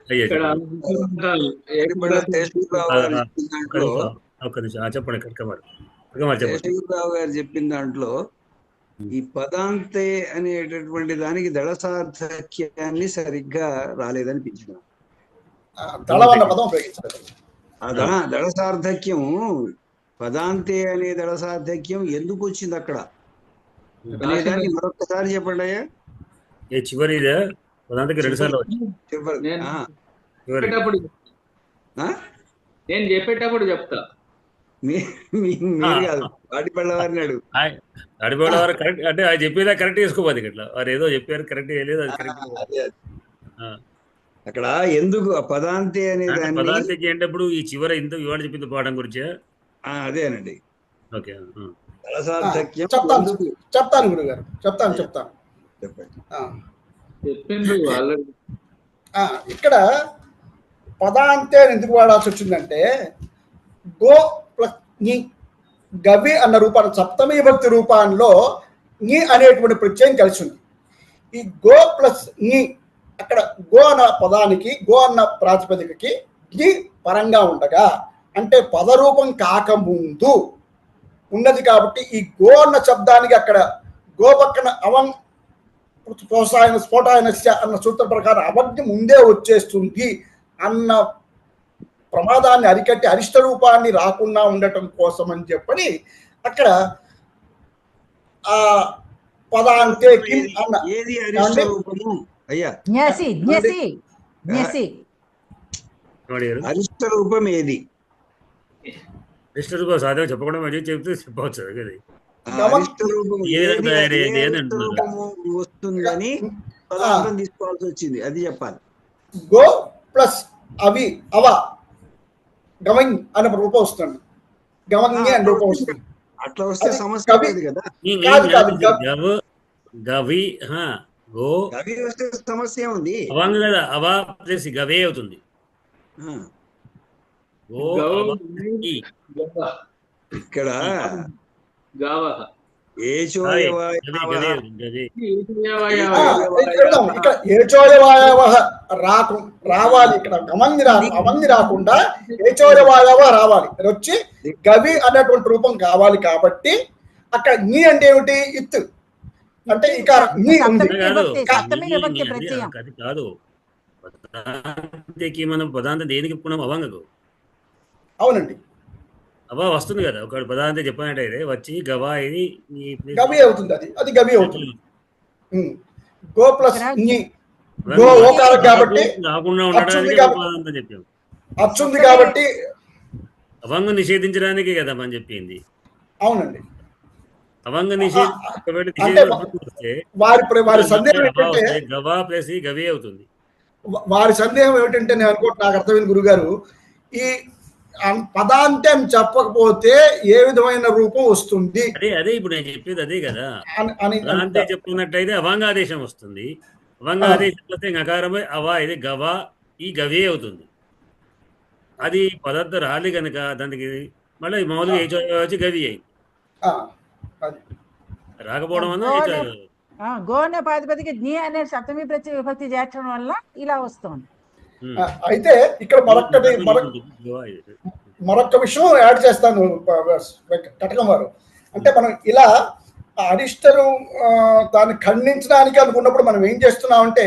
అయ్యా ఇక్కడ చెప్పండి. శేషగిరిరావు గారు చెప్పిన దాంట్లో ఒక్క నిమిషం చెప్పండి. కట్కమారు చెప్పండి. శేషగిరిరావు గారు చెప్పిన దాంట్లో ఈ పదాంతే అనేటటువంటి దానికి దళ సార్థక్యాన్ని సరిగ్గా రాలేదనిపించిన. దళం అన్న పదం ఉపయోగించారు. ఆ దళ సార్థక్యం, పదాంతే అనే దళ సార్థక్యం ఎందుకు వచ్చింది అక్కడ అనేదాన్ని మరొకసారి చెప్పండి అయ్యా. ఏ చివరిదే పదాంతకి 2 సార్లు వచ్చింది. నేను ఆ, చెప్పేటప్పుడు ఆ? నేను చెప్పేటప్పుడు చెప్తా. మీరు కాదు, వాటిపల్ల వారిని అడుగు. అడిపోయిన వారు కరెక్ట్ అంటే అది చెప్పేదా కరెక్ట్ చేసుకోవాలి. ఇట్లా వారు ఏదో చెప్పారు కరెక్ట్ చేయలేదు, అది కరెక్ట్. అదే. అక్కడ ఎందుకు ఆ పదాంతే అనే దాన్ని, పదాంతకి అంటే ఇప్పుడు ఈ చివర ఇంత ఇవాళ చెప్పింది పాఠం గురించే. అదేనండి ఓకే. దళ సార్థక్యం చెప్తాను ఎందుకు? చెప్తాను గురుగారు, చెప్తాను. చెప్పండి. చెప్పిండ్రు ఆల్రెడీ. ఇక్కడ పదాంతే ఎందుకు వాడాల్సి వచ్చిందంటే గో ప్లస్ ని, గవి అన్న రూపాన్ని సప్తమి విభక్తి రూపాల్లో ని అనేటువంటి ప్రత్యయం కలిసి ఉంది. ఈ గో ప్లస్ ని అక్కడ గో అన్న పదానికి, గో అన్న ప్రాతిపదికకి ని పరంగా ఉండగా, అంటే పదరూపం కాకముందు ఉన్నది కాబట్టి ఈ గో అన్న శబ్దానికి అక్కడ గో పక్కన అవం ప్రోత్సాహన స్ఫోటాయనస్య అన్న సూత్ర ప్రకారం అవజ్ఞ ముందే వచ్చేస్తుంది అన్న ప్రమాదాన్ని అరికట్టి అరిష్ట రూపాన్ని రాకుండా ఉండటం కోసం అని చెప్పని అక్కడ ఆ పదాంతే కిం అన్న ఏది అరిష్ట రూపము అయ్యా? జ్ఞసి జ్ఞసి జ్ఞసి అరిష్ట రూపం ఏది? రిజిస్టర్ సాధ్యం చెప్పకుండా మంచిగా చెప్తే చెప్పవచ్చు కదా. అరిష్ట రూపం ఏ విధంగా తయారయ్యేది అని అరిష్ట అంటున్నారు. రూపము వస్తుందని పదార్థం తీసుకోవాల్సి వచ్చింది, అది చెప్పాలి. గో ప్లస్ అవి అవ గవంగ్ అనే రూపం వస్తుంది, గవంగి అనే రూపం వస్తుంది. అట్లా వస్తే అది సమస్య కవి- లేదు కదా. గవి గో అవి వస్తే సమస్య ఉంది. అవాంగ కదా, అవా ప్లస్ గవే అవుతుంది. ఆ, గో అవాంగి. ఇక్కడ గావః గదే. ఇక్కడ ఏచోయవాయవ రావాలి, ఇక్కడ గమంగి అవంగి రాకుండా ఏచోయవాయవ రావాలి, వచ్చి గవి అనేటువంటి రూపం కావాలి. కాబట్టి అక్కడ నీ అంటే ఏమిటి? ఇత్ అంటే ఇక నీ ఉంది. సప్తమి విభక్తి ప్రత్యయం. అది కాదు, పదాంతకి మనం పదాంతం దేనికి ఇప్పుకున్నాం? అవంగకు. అవునండి, అవా వస్తుంది కదా, ఒక పదాంతం చెప్పినట్టయితే వచ్చి గవా ఇది గవి అవుతుంది, అది గవి అవుతుంది. గో ప్లస్ నీ, గో ఓకారం కాబట్టి రాకుండా అచ్చుంది ఉండడానికి కాబట్టి- పదాంతం చెప్పాం. అచ్చుంది కాబట్టి అవంగ నిషేధించడానికి కదా మనం చెప్పింది. అవునండి. అవంగ అంటే నిషేధిస్తే వారి సందేహం ఏంటంటే గవా ప్లస్ గవే అవుతుంది. వారి సందేహం ఏమిటంటే నేను అనుకుంటున్నా, నాకు అర్థమైంది గురుగారు, ఈ పదాంతం చెప్పకపోతే ఏ విధమైన రూపం వస్తుంది అదే ఇప్పుడు నేను చెప్పేది అదే కదా. అని పదాంతే చెప్పుకున్నట్టయితే అవంగాదేశం వస్తుంది. అవంగాదేశం వస్తే గకారమై అవా ఇది గవా ఈ గవే అవుతుంది. అది పదార్థం రాలి కనుక దానికి మళ్ళీ మామూలుగా ఏ వచ్చి గవి అయింది. అది రాకపోవడం వల్ల గోనే ప్రాతిపదిక జ్ఞ అనే సప్తమి ప్రత్యయ విభక్తి చేర్చడం వల్ల ఇలా వస్తుంది. అయితే ఇక్కడ మరొక విషయం యాడ్ చేస్తాను కటకం వారు. అంటే మనం ఇలా అరిష్టరు దాన్ని ఖండించడానికి అనుకున్నప్పుడు మనం ఏం చేస్తున్నామంటే,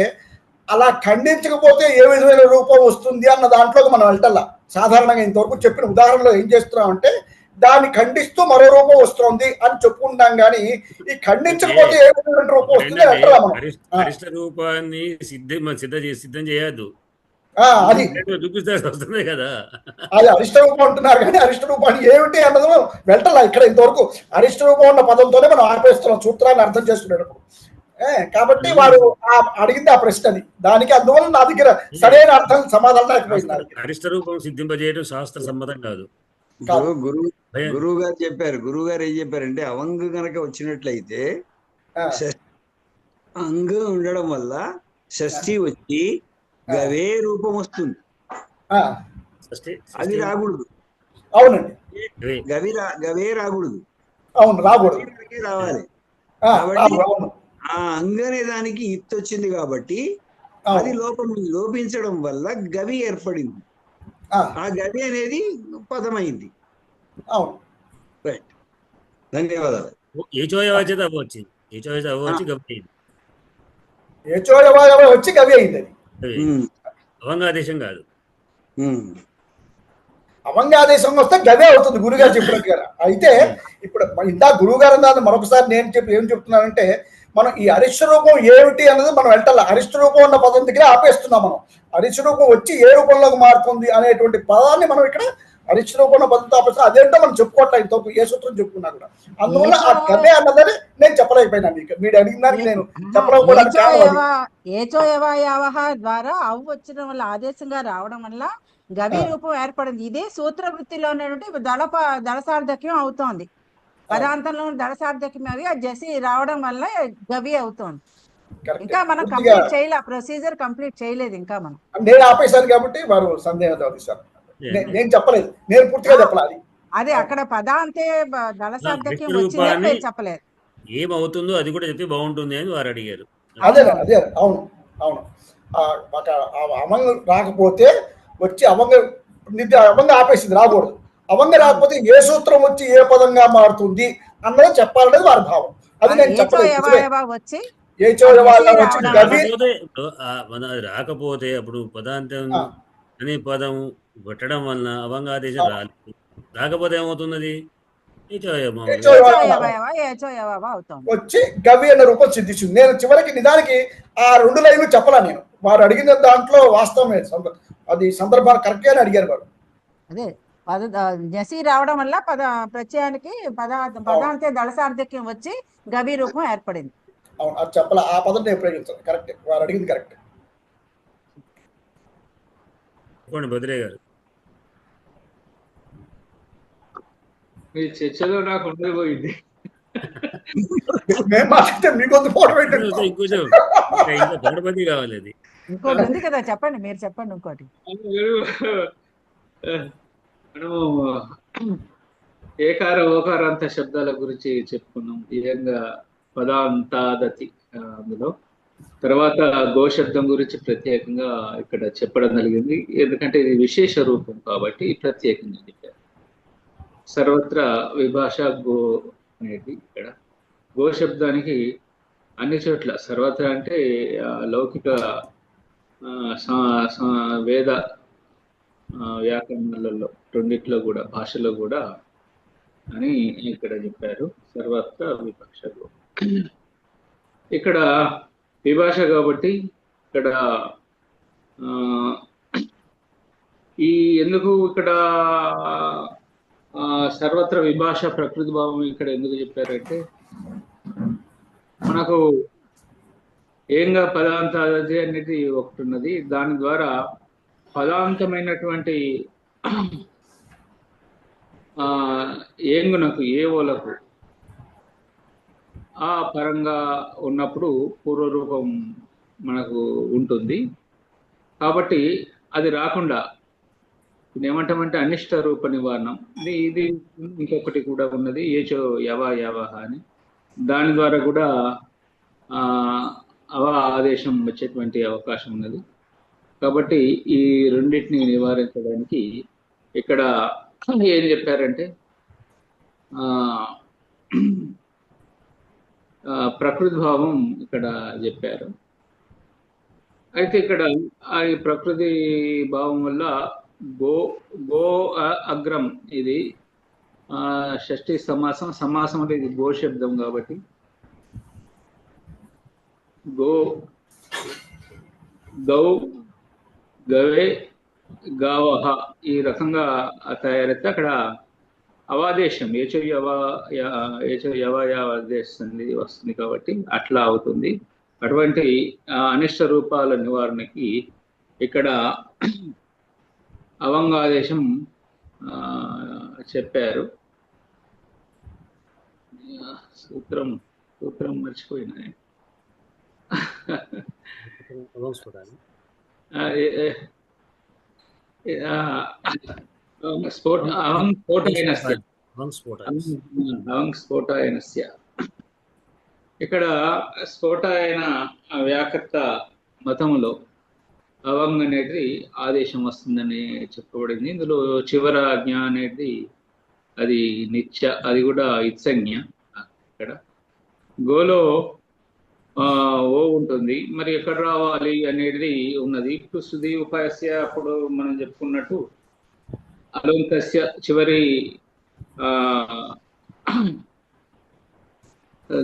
అలా ఖండించకపోతే ఏ విధమైన రూపం వస్తుంది అన్న దాంట్లోకి మనం వెళ్ళాల. సాధారణంగా ఇంతవరకు చెప్పిన ఉదాహరణలో ఏం చేస్తున్నామంటే, దాన్ని ఖండిస్తూ మరో రూపం వస్తుంది అని చెప్పుకుంటాం, కానీ ఈ ఖండించకపోతే ఏ విధమైన రూపం వస్తుంది అంటారా మనం? అరిష్ట రూపాన్ని సిద్ధం చేయద్దు, అది చూపిస్తే వస్తుంది కదా. అది అరిష్ట రూపం అంటున్నారు, కానీ అరిష్ట రూపాన్ని ఏమిటి అన్నది వెళ్ళాల. ఇక్కడ ఇంతవరకు అరిష్ట రూపం ఉన్న పదంతోనే మనం ఆపేస్తున్నాం సూత్రాన్ని అర్థం చేసుకునేటప్పుడు. కాబట్టి వాడు అడిగింది ఆ ప్రశ్న అది. దానికి అందువల్ల నా దగ్గర సరైన అర్థం సమాధానం లేకపోయింది. అరిష్ట రూపం సిద్ధింపజేయడం శాస్త్ర సమ్మతం కాదు. గురువు గారు చెప్పారు. గురువు గారు ఏం చెప్పారంటే అవంగ కనుక వచ్చినట్లయితే అంగ ఉండడం వల్ల షష్ఠి వచ్చి గవే రూపం వస్తుంది. అది రాకూడదు. అవునండి, గవే రాకూడదు. అవును, రాకూడదు, రావాలి. కాబట్టి ఆ అంగ అనే దానికి ఇత్తు వచ్చింది కాబట్టి అది లోపించడం వల్ల గవి ఏర్పడింది. ఆ గవి అనేది పదమైంది. అవును, రైట్, ధన్యవాదాలు. ఏచోయవాచేత అవ్వచ్చు, ఏచోయత అవ్వచ్చు, గవి వచ్చి గవి అయింది. అది అవంగాదేశం కాదు. అవంగాదేశం వస్తే గవే అవుతుంది గురుగారు చెప్పినట్టుగా. అయితే ఇప్పుడు ఇందా గురువు గారు అన్నది మరొకసారి నేను ఏం చెప్తున్నానంటే, మనం ఈ అరిష్ట రూపం ఏమిటి అన్నది మనం వెంటనే అరిష్ట రూపం ఉన్న పదం దగ్గర ఆపేస్తున్నాం. మనం అరిష్ట రూపం వచ్చి ఏ రూపంలోకి మారుతుంది అనేటువంటి పదాన్ని మనం ఇక్కడ అరిష్ట రూపం ఉన్న పదంతో ఆపేస్తాం. అదేంటో మనం చెప్పుకోవట్లేదు, ఇంతకు ఏ సూత్రం చెప్పుకున్నా కూడా. అందువల్ల ఆ గవే అన్నదని నేను చెప్పలేకపోయినా. మీరు అడిగిన దానికి నేను చెప్పలేకపోవడానికి ద్వారా అవ్వు వచ్చిన వల్ల ఆదేశంగా రావడం వల్ల గవి రూపం ఏర్పడింది. ఇదే సూత్ర వృత్తిలో ఉన్నటువంటి దళసార్థక్యం అవుతోంది. పదాంతంలో దళసార్థక్యం అవి జసి రావడం వల్ల గవి అవుతోంది. ఇంకా మనం కంప్లీట్ చేయలే, ప్రొసీజర్ కంప్లీట్ చేయలేదు ఇంకా మనం. నేను ఆపేశాను కాబట్టి వారు సందేహం తీశారు. నేను చెప్పలేదు, నేను పూర్తిగా చెప్పలేదు. అదే అక్కడ పదాంతే దళసార్థక్యం వచ్చింది చెప్పలేదు. ఏమవుతుందో అది కూడా చెప్తే బాగుంటుంది అని వారు అడిగారు. అదే అదే అవును అవును. అవంగ రాకపోతే వచ్చి అవంగ ఆపేసింది, రాకూడదు. అవంగ రాకపోతే ఏ సూత్రం వచ్చి ఏ పదంగా మారుతుంది అన్నది చెప్పాలనేది వారి భావం. అది నేను చెప్పలేదు. రాకపోతే అప్పుడు పదాంతం అనే పదం పెట్టడం వలన అవంగాదేశం రాలేదు. రాకపోతే ఏమవుతున్నది? వచ్చి గవి అన్న రూపం సిద్ధించింది. నేను చివరికి నిదానికి ఆ 2 లైన్లు చెప్పలా. నేను వారు అడిగిన దాంట్లో వాస్తవమే, అది సందర్భాన్ని కరెక్ట్ గా అడిగారు వారు. అదే జసి రావడం వల్ల ప్రత్యయానికి పదాంతే దళసార్థక్యం వచ్చి గవి రూపం ఏర్పడింది. అవును, అది చెప్పాల. ఆ పదం నేను ప్రయోగించాను. కరెక్ట్, వారు అడిగింది కరెక్ట్. భద్రయ్య గారు, మీ చర్చలో నాకు ఉండిపోయింది. మేము మాట్లాడితే మీకొద్దు ఫోటో గణపతి కావాలి. అది ఇంకోటి ఉంది కదా, చెప్పండి, మీరు చెప్పండి. ఇంకోటి మనము ఏకార ఓకారాంత శబ్దాల గురించి చెప్పుకున్నాం. ఈ విధంగా పదాంతాదతి అందులో తర్వాత గోశబ్దం గురించి ప్రత్యేకంగా ఇక్కడ చెప్పడం జరిగింది. ఎందుకంటే ఇది విశేష రూపం కాబట్టి ప్రత్యేకంగా చెప్పారు. సర్వత్రా విభాష గో అనేది ఇక్కడ గోశబ్దానికి అన్ని చోట్ల సర్వత్రా అంటే లౌకిక వేద వ్యాకరణాలలో రెండిట్లో కూడా భాషలో కూడా అని ఇక్కడ చెప్పారు. సర్వత్రా విభాష గో. ఇక్కడ విభాష కాబట్టి ఇక్కడ ఎందుకు ఇక్కడ సర్వత్ర విభాష ప్రకృతి భావం ఇక్కడ ఎందుకు చెప్పారంటే, మనకు ఏంగా పదాంతాది అనేది ఒకటి ఉన్నది. దాని ద్వారా పదాంతమైనటువంటి ఏంగునకు ఏవోలకు ఆ పరంగా ఉన్నప్పుడు పూర్వరూపం మనకు ఉంటుంది. కాబట్టి అది రాకుండా ఏమంటామంటే అనిష్ట రూప నివారణం. ఇది ఇంకొకటి కూడా ఉన్నది, ఏచో యవహ అని. దాని ద్వారా కూడా ఆదేశం వచ్చేటువంటి అవకాశం ఉన్నది. కాబట్టి ఈ రెండింటిని నివారించడానికి ఇక్కడ ఏం చెప్పారంటే ప్రకృతి భావం ఇక్కడ చెప్పారు. అయితే ఇక్కడ ఈ ప్రకృతి భావం వల్ల గో అగ్రం ఇది షష్ఠి సమాసం అంటే ఇది గో శబ్దం కాబట్టి గౌ గవే గావహ ఈ రకంగా తయారైతే అక్కడ అవాదేశం ఏచో యవాదేశం వస్తుంది కాబట్టి అట్లా అవుతుంది. అటువంటి అనిష్ట రూపాల నివారణకి ఇక్కడ అవంగాదేశం చెప్పారు. సూత్రం మర్చిపోయినా. స్ఫోటాయనస్య ఇక్కడ స్ఫోటాయన వ్యాకర్త మతంలో అవంగ్ అనేది ఆదేశం వస్తుందని చెప్పబడింది. ఇందులో చివర జ్ఞ అనేది అది నిత్య, అది కూడా ఇత్సంజ్ఞ. ఇక్కడ గోలో ఓ ఉంటుంది, మరి ఎక్కడ రావాలి అనేది ఉన్నది. సుధి ఉపాయస్య అప్పుడు మనం చెప్పుకున్నట్టు అలోంకస్య చివరి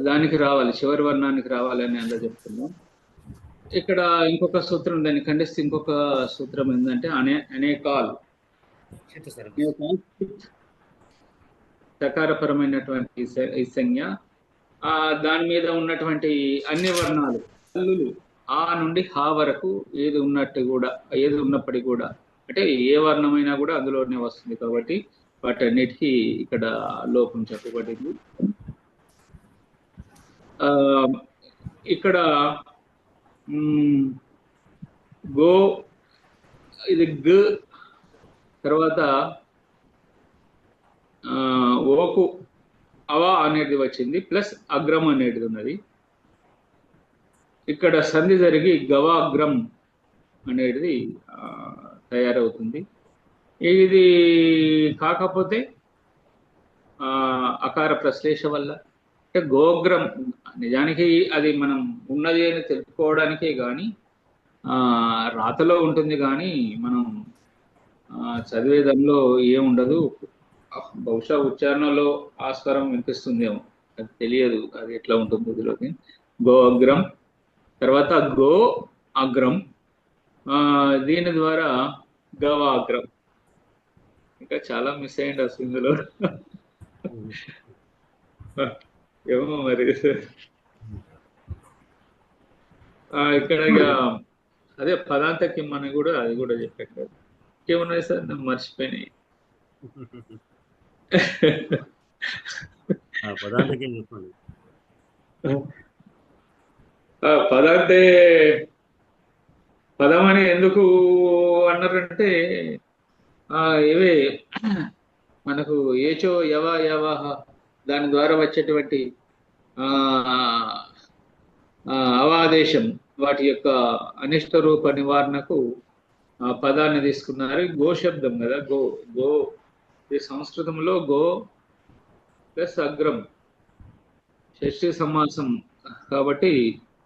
దానికి రావాలి, చివరి వర్ణానికి రావాలి అని అలా చెప్తున్నాం. ఇక్కడ ఇంకొక సూత్రం దాన్ని ఖండిస్తే ఇంకొక సూత్రం ఏంటంటే అనేకాల్ సకారపరమైనటువంటి ఈ సంజ్ఞ, దాని మీద ఉన్నటువంటి అన్ని వర్ణాలు హల్లులు ఆ నుండి హా వరకు ఏది ఉన్నప్పటికీ కూడా అంటే ఏ వర్ణమైనా కూడా అందులోనే వస్తుంది కాబట్టి వాటన్నిటికీ ఇక్కడ లోపం చెప్పబడింది. ఇక్కడ గో ఇది గ తర్వాత ఓకు అవా అనేది వచ్చింది, ప్లస్ అగ్రం అనేది ఉన్నది. ఇక్కడ సంధి జరిగి గవాగ్రం అనేది తయారవుతుంది. ఇది కాకపోతే అకార ప్రశ్లేష వల్ల, అంటే గోగ్రం నిజానికి అది మనం ఉన్నది అని తెలుసుకోవడానికే కానీ రాతలో ఉంటుంది, కానీ మనం చదివేదంలో ఏముండదు. బహుశా ఉచ్చారణలో ఆ స్వరం వినిపిస్తుందేమో, అది తెలియదు అది ఎట్లా ఉంటుంది ఇదిలోకి. గో అగ్రం తర్వాత గో అగ్రం, దీని ద్వారా గవాగ్రం. ఇంకా చాలా మిస్ అయ్యండి అసలు ఇందులో, ఏమో మరి. ఇక్కడ అదే పదాంతకి అని కూడా అది కూడా చెప్పాను కదా. ఇంకేమున్నాయి సార్ నేను మర్చిపోయినాయి. పదాంతే పదం అని ఎందుకు అన్నారంటే ఇవే మనకు ఏచో యవాహ దాని ద్వారా వచ్చేటువంటి అవాదేశం వాటి యొక్క అనిష్ట రూప నివారణకు పదాన్ని తీసుకున్నారు. గో శబ్దం కదా, గో ఈ సంస్కృతంలో గో ప్లస్ అగ్రం షష్ఠీ సమాసం కాబట్టి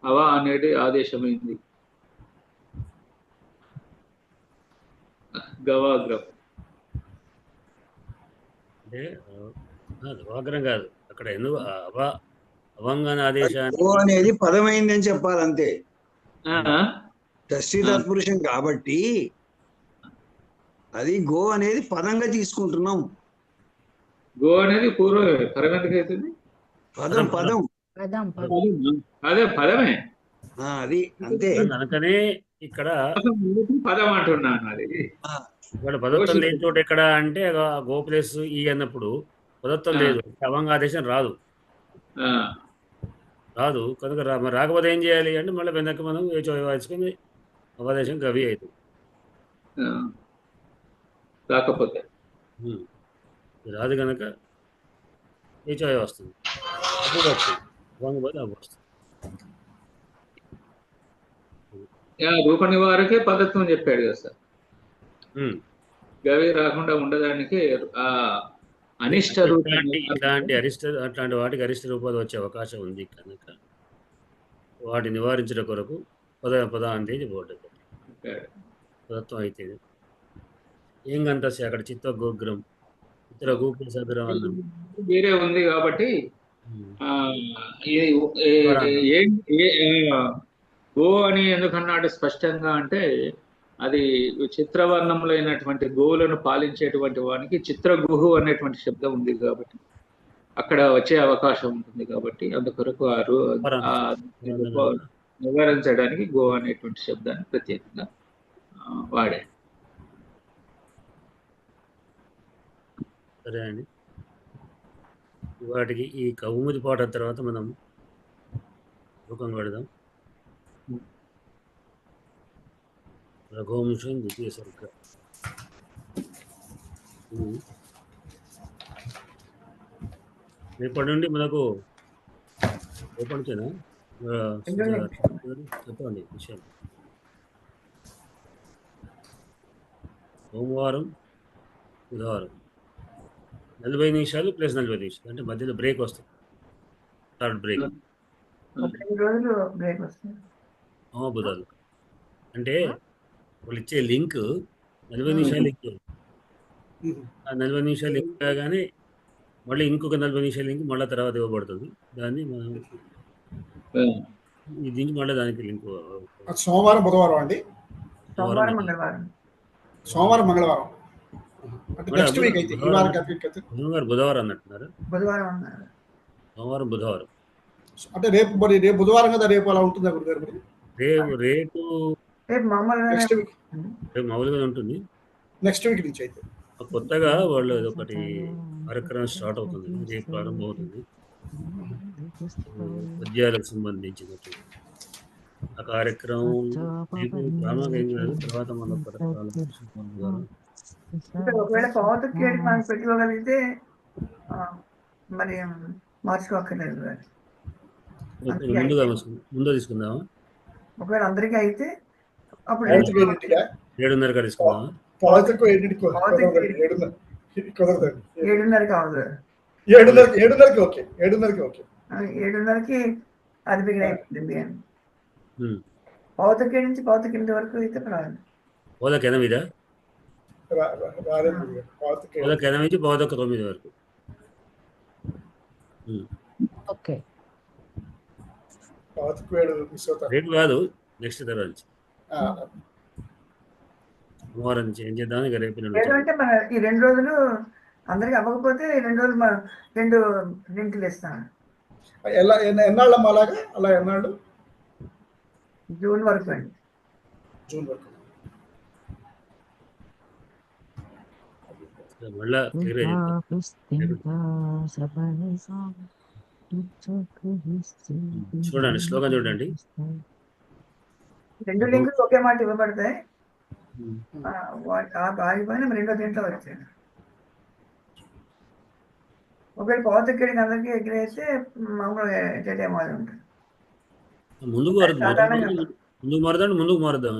అవా అనేది ఆదేశమైంది. గవాగ్రం అంటే గవాగ్రం కాదు, అక్కడ ఎందుకు అవంగన ఆదేశాన్ని అనేది పదమైంది అని చెప్పాలంతే. షష్ఠీ తత్పురుషం కాబట్టి అది గో అనేది పదంగా తీసుకుంటున్నాం. గో అనేది పూర్వం పదం ఎందుకు అవుతుంది? పదం అదే పదమే, అది అంతే. అందుకనే ఇక్కడ పదం అంటున్నాను. అది ఇక్కడ పదత్వం లేని చోట ఎక్కడ అంటే గో ప్లస్ ఈ అన్నప్పుడు పదత్వం లేదు, అవంగాదేశం రాదు. కనుక మరి రాకపోతే ఏం చేయాలి అంటే మళ్ళీ వెనక్కి మనం వేసుకుని అవాదేశం గవి అవుతుంది. రాకపోతే రాదు కనుక ఏచోయ వస్తుంది, అప్పుడు వస్తుంది, వంగపోతే అప్పుడు వస్తుంది. రూప నివారకే పదత్వం చెప్పాడు కదా సార్. గవి రాకుండా ఉండడానికి అనిష్ట అట్లాంటి వాటికి అరిష్ట రూపాలు వచ్చే అవకాశం ఉంది కనుక వాటి నివారించడం కొరకు పద అంటే పదత్వం అయితే ఏం కంటే అక్కడ చిత్త గోగ్రం ఇతర గోపురం అన్నం వేరే ఉంది కాబట్టి గో అని ఎందుకన్నాడు స్పష్టంగా అంటే అది చిత్రవర్ణంలో అయినటువంటి గోవులను పాలించేటువంటి వానికి చిత్రగుహు అనేటువంటి శబ్దం ఉంది కాబట్టి అక్కడ వచ్చే అవకాశం ఉంటుంది కాబట్టి అందుకొరకు నివారించడానికి గో అనేటువంటి శబ్దాన్ని ప్రత్యేకంగా వాడాడు. సరే అండి, వాటికి ఈ కౌముది పాట తర్వాత మనం శ్లోకం పెడదాం. రఘువంశం ద్వితీయ సర్గ. రేపటి నుండి మనకు రేపటి నుంచేనా చెప్పండి విషయం. సోమవారం బుధవారం 40 నిమిషాలు ప్లస్ 40 నిమిషాలు, అంటే మధ్యలో బ్రేక్ వస్తుంది, థర్డ్ బ్రేక్. బుధాలు అంటే వాళ్ళు ఇచ్చే లింక్ 40 నిమిషాలు లింక్. ఆ 40 నిమిషాలు లింక్ కాగానే మళ్ళీ ఇంకొక 40 నిమిషాల లింక్ మళ్ళీ తర్వాత ఇవ్వబడుతుంది. దాన్ని మనం దీనికి మళ్ళీ దానికి లింక్. సోమవారం బుధవారం అండి, సోమవారం మంగళవారం, సోమవారం మంగళవారం నెక్స్ట్ వీక్ అయితే ఈ వారం గురువారం బుధవారం అన్నట్టున్నారు. బుధవారం అన్నారు, సోమవారం బుధవారం అంటే రేపు మరి రేపు బుధవారం కదా, రేపు అలా ఉంటుందా గురుగారు? మరి రేపు మామూలుగా ఉంటుంది. నెక్స్ట్ వీక్ నుంచి అయితే కొత్తగా వాళ్ళు ఒకటి కార్యక్రమం స్టార్ట్ అవుతుంది, రేపు ప్రారంభం అవుతుంది. పద్యాలకు సంబంధించినట్టు ఆ కార్యక్రమం రేపు ప్రారంభం ఏం కాదు, తర్వాత మన ఒకవేళ పౌతకి మనం పెట్టుకోగలిగితే మరి మార్చుకోక్కర్లేదు. ముందు తీసుకుందామా? ఒకవేళ అందరికీ అయితే అప్పుడు 7:30 తీసుకుందామా? 7:30 కావాలి, 7:30 ఓకే, 7:30కి అది బిగిన్ అయిపోతుంది. పౌతకి నుంచి పౌతకి వరకు అయితే పర్వాలేదు. పౌతకి 8 నుంచి పౌతకి 9 వరకు. ఓకే, రేపు కాదు, నెక్స్ట్ తర్వాత నుంచి సోమవారం నుంచి ఏం చేద్దాం. ఇక రేపు అంటే మన ఈ 2 రోజులు అందరికి అవ్వకపోతే 2 రోజులు 2 లింకులు ఇస్తాను. ఎన్నాళ్ళమ్మా అలాగా? అలా ఎన్నాళ్ళు? జూన్ వరకు అండి. జూన్ వరకు. మళ్ళా చూడండి, శ్లోకం చూడండి. 2 లింకులు ఒకే మాట ఇవ్వబడతాయి. ఆగిపోయిన 2వ దీంట్లో వచ్చాడు. ఒకవేళ పౌతక్కడికి అందరికీ ఎగ్రేస్తే మామూలుగా ఎటేమాది ఉంటుంది. ముందుకు మారుద్దాం.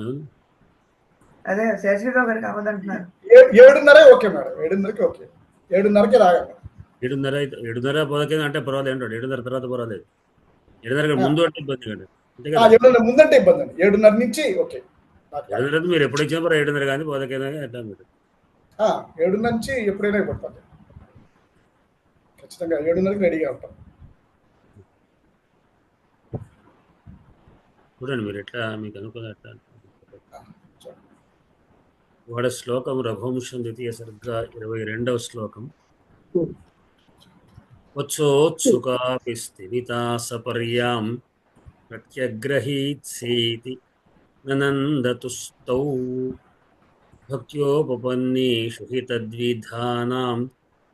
అదే శశిరావు గారికి అవ్వదంటున్నారు. 7:30 ఓకే మేడం, 7:30కి ఓకే, 7:30కి రాగాలి. 7:30 పదకైనా అంటే పర్వాలేదు అంటాడు. 7:30 తర్వాత పర్వాలేదు. 7:30 ముందు అంటే ఇబ్బంది కండి. ముందంటే ఇబ్బంది అండి. 7:30 నుంచి ఓకే. 7:30 మీరు ఎప్పుడు వచ్చినా 7:30 కానీ పదకైనా ఎట్లా మీరు 7:30 నుంచి ఎప్పుడైనా పడతాను. ఖచ్చితంగా 7:30కి రెడీగా ఉంటాం. చూడండి మీరు ఎట్లా మీకు అనుకున్న ఎట్లా వాడ శ్లోకం. రఘువంశం ద్వితీయ సర్గ 22వ శ్లోకం. వచ్చోత్సుకాపి స్థిమితా సపర్యాం ప్రత్యగ్రహీత్సేతి ననందతుస్తౌ భక్త్యోపపన్నేషు హి తద్విధానాం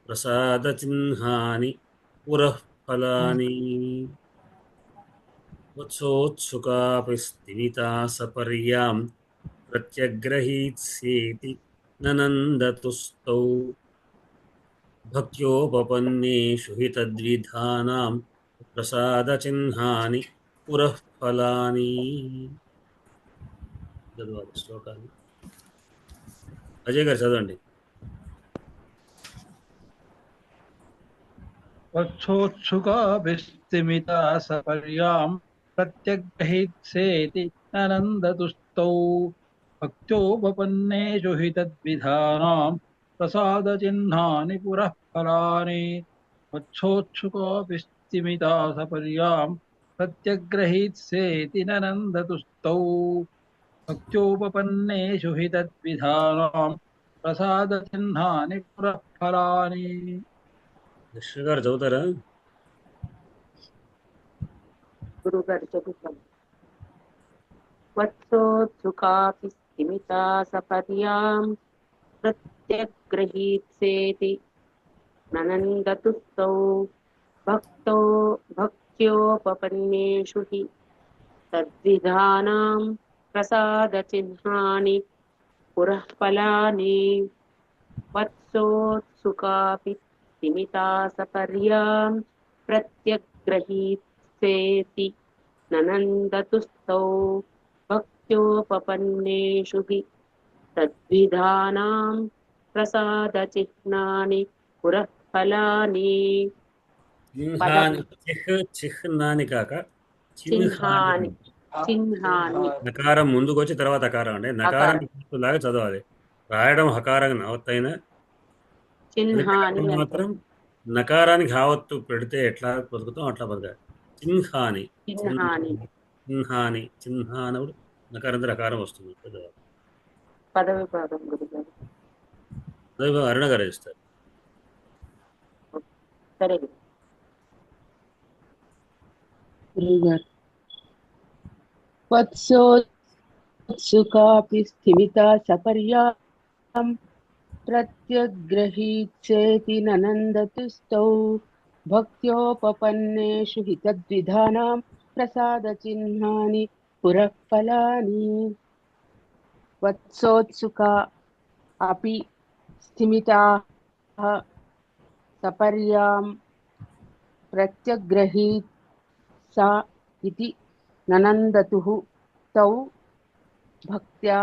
ప్రసాదచిహ్నాని పురఃఫలాని. వత్సోత్సుకాపి స్థిమితా సపర్యాం ప్రత్యగ్రహీత్సేతి ననందతుస్తౌ భక్త్యోపపన్నేషు హి తద్విధానాం ప్రసాదచిహ్నాని పురఃఫలాని. చదవాలి శ్లోకాన్ని. అజయ్ గారు చదవండి. వత్సోత్సుకాభిస్థిమితా సపర్యాం ప్రత్యగ్రహీత్సేతి ననందతుస్తౌ భక్త్యోపపన్నేషు హి తద్విధానాం ప్రసాదచిహ్నాని పురఃఫలాని. వత్సోత్సుకాభిస్థిమితా సపర్యాం ప్రత్యగ్రహీత్సేతి ననందతుస్తౌ భక్త్యోపపన్నేషు హి తద్విధానాం ప్రసాదచిహ్నాని పురఃఫలాని. కృష్ణ గారు చదువుతారా? గురువు గారు చెబుతాను. वत्सोत्सुकापि स्तिमिता सपर्यां प्रत्यग्रहीत्सेति ननन्दतुस्तौ भक्त्योपपन्नेषु हि तद्विधानां प्रसादचिह्नानि पुरः फलानि वत्सोत्सुकापि स्तिमिता सपर्यां प्रत्यग्रहीत्सेति ननन्दतुस्तौ भक्त्योपपन्नेषु हि तद्विधानां प्रसादचिह्नानि पुरः फलानि చిహ్నాని కాక చిహ్నాని చిహ్నాని నకారం ముందుకు వచ్చి తర్వాత అకారం అంటే నకారం లాగా చదవాలి. రాయడం హకారం అవత్తైనా చిహ్నాని మాత్రం నకారానికి హావత్తు పెడితే ఎట్లా బతుకుతాం అట్లా బతకాలి. చిహ్నాని చిహ్నాని చిహ్నాని చిహ్నానప్పుడు నకారం రకారం వస్తుంది. పదవి భాగం గురుగారు. అదే అరుణ గారు ఇస్తారు. సరే గురుగారు. వత్సోత్సుకాపి స్థిమితా సపర్యాం ప్రత్యగ్రహీత్సేతి ననందతుస్తౌ భక్త్యోపపన్నేషు హి తద్విధానాం ప్రసాదచిహ్నాని పురః ఫలాని. వత్సోత్సుకా అపి స్థిమితాః సపర్యాం ప్రత్యగ్రహీత్ సా ఇతి ననందతుః తౌ భక్త్యా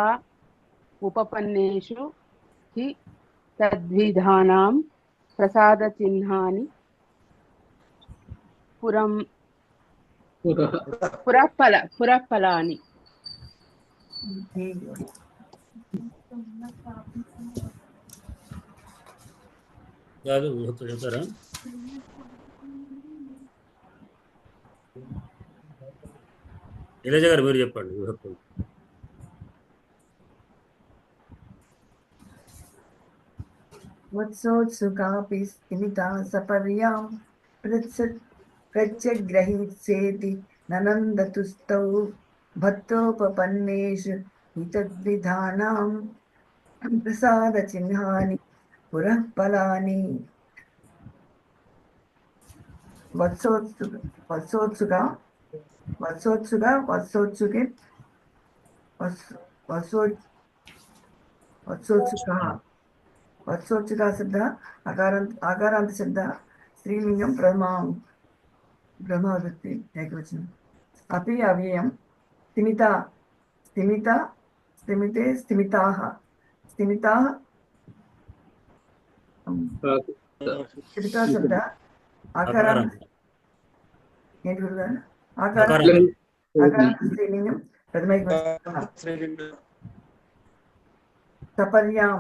ఉపపన్నేషు హి తద్విధానాం ప్రసాదచిహ్నాని పురః ఫలాని. కాదు చెప్తారా? ఇలేజ గారు మీరు చెప్పండి. वत्सोत्सुकापि स्तिमिता सपर्यां प्रत्यग्रहीत्सेति ननन्दतुस्तौ भक्तोपपन्नेषु हितद्विधानां प्रसादचिह्नानि पुरः फलानि. वत्सोत्सुका वत्सोत्सुके वत्सोत्सुका वत्सोत्सुका शब्द आकारांत शब्द स्त्रीलिंगम ब्रह्मविभक्ति एकवचनम्. अपि अव्ययम् स्तिमिता स्तिमिता स्तिमिते स्तिमिताः स्तिमिताः स्तिमिता शब्द आकारांत ఏంటి గురుగారు? ఆకారాంత స్త్రీలింగం ప్రథమైకవచనం. सपर्यां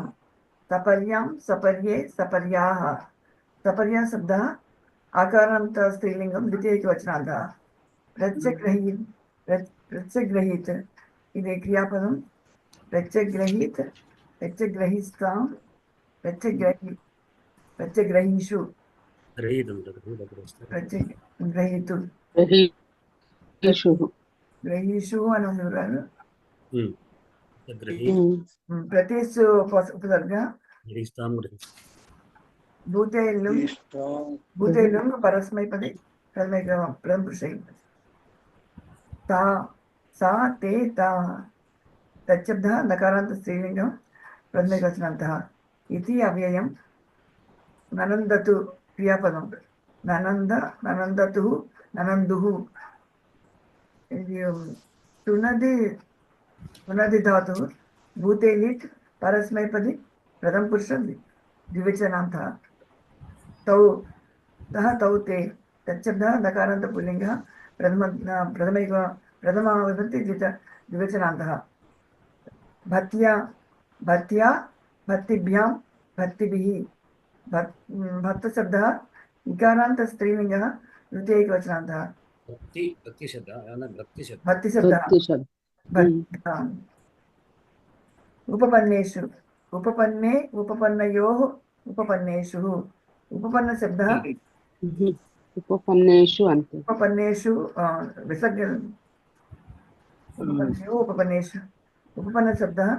सपर्यां सपर्ये सपर्याः सपर्या शब्दः आकारान्त स्त्रीलिंगं द्वितीयैकवचनान्तः. प्रत्यग्रहीत इति क्रियापदं प्रत्यग्रहीत प्रत्यग्रहीस्तां प्रत्यग्रहीषु प्रत्यग्रहीतु ग्रहीषु అని ఉంది గురుగారు. ప్రతిస్సు ఉపసర్గ భూతేలుంగ్ పరస్మైపది ప్రథమ పురుషై. తా సా తే తా తచ్చబ్ద నకారాంత స్త్రీలింగం ప్రథమైకవచనాంతః. ఇది అవ్యయం ననందతు క్రియాపదం ననందతు ననందుః. ఇది पुनदि धातु भूते लिट् परस्मैपदी प्रथम पुरुष द्विवचनान्तः. तौ तः तौ ते तच्छब्दः नकारान्त पुल्लिङ्गः प्रथमा विभक्ति द्विवचनान्तः. भत्या भत्या भक्तिभ्यां भक्तिभिः. भक्त शब्दः इकारान्त स्त्रीलिङ्गः द्वितीयैकवचनान्तः. भक्ति शब्दः उपपन्नेषु उपपन्ने उपपन्नयोः उपपन्नेषु. उपपन्न शब्दः उपपन्नेषु अन्ते उपपन्नेषु विसर्ग उपपन्नयोः उपपन्नेषु उपपन्नशब्दः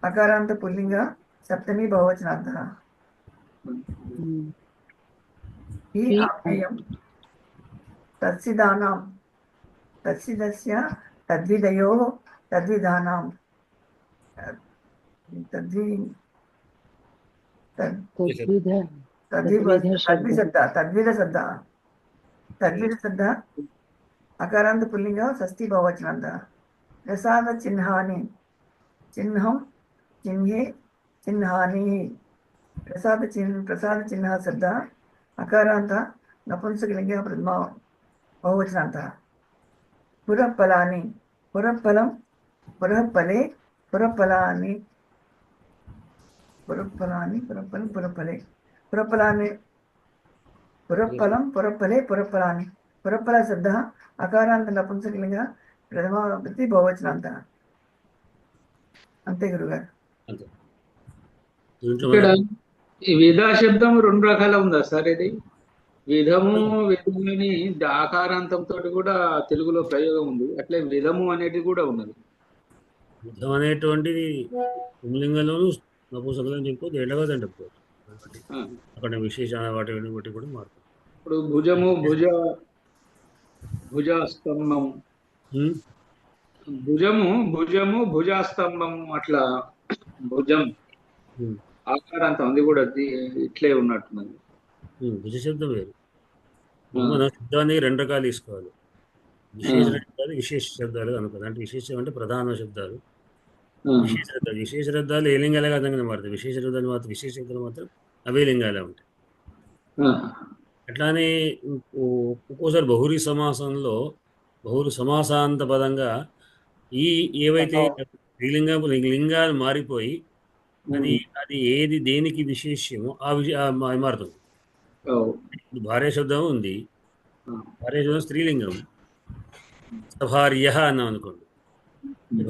अकारान्त पुल्लिङ्ग सप्तमी बहुवचनार्थः हि आप्ययं तत्सिदानां तत्सिदस्य तद्विदयोः तद्विधानां तद्विधशब्दः अकारान्त पुल्लिङ्ग षष्ठी बहुवचनार्थः प्रसाद चिह्नानि चिह्नं चिह्ने चिह्नानि प्रसाद चिह्न शब्दः अकारान्त नपुंसकलिङ्ग प्रथमा बहुवचनार्थः पुरःफलानि पुरःफलं पुरःफले पुरःफलानि पुरःफलानि पुरःफलं पुरःफले पुरःफलानि पुरःफलं पुरःफले पुरःफलानि पुरःफल शब्दः अकारान्त नपुंसकलिङ्ग प्रथमा विभक्ति बहुवचनान्तः అంతే గురుగారు. ఇక్కడ ఈ విధా శబ్దం 2 రకాల ఉందా సార్? ఇది విధము విధమని ఆకారాంతంతో కూడా తెలుగులో ప్రయోగం ఉంది, అట్లే విధము అనేది కూడా ఉన్నది. విధం అనేటువంటిది పుంలింగంలోనూ నపుంసకలింగం చెప్పుకోవచ్చు, ఎండగా చెప్పుకోవచ్చు. అక్కడ విశేషాల వాటి బట్టి కూడా మారుతుంది. ఇప్పుడు భుజము భుజస్తంభం, భుజము భుజాస్తంభం, అట్లా భుజం ఆకారాంతం అది కూడా ఇట్లే ఉన్నట్టున్నది. భుజ శబ్దం వేరు. మన శబ్దాన్ని 2 రకాలు తీసుకోవాలి. విశేష శబ్దాలు విశేష శబ్దాలు అనుకోవాలి. అంటే విశేషం అంటే ప్రధాన శబ్దాలు, విశేష శబ్దాలు ఏ లింగాలే అర్థంగా మారుతాయి. విశేష శబ్దాలు మాత్రం విశేష శబ్దాలు మాత్రం అవే లింగాలే ఉంటాయి. అట్లానే ఒక్కోసారి బహుళ సమాసంలో బహుళ సమాసాంత పదంగా ఈ ఏవైతే లింగాలు మారిపోయి అది ఏది దేనికి విశేషమో మారుతుంది. భార్య శబ్దం ఉంది, భార్య శబ్దం స్త్రీలింగం. భార్య అన్నాం అనుకోండి,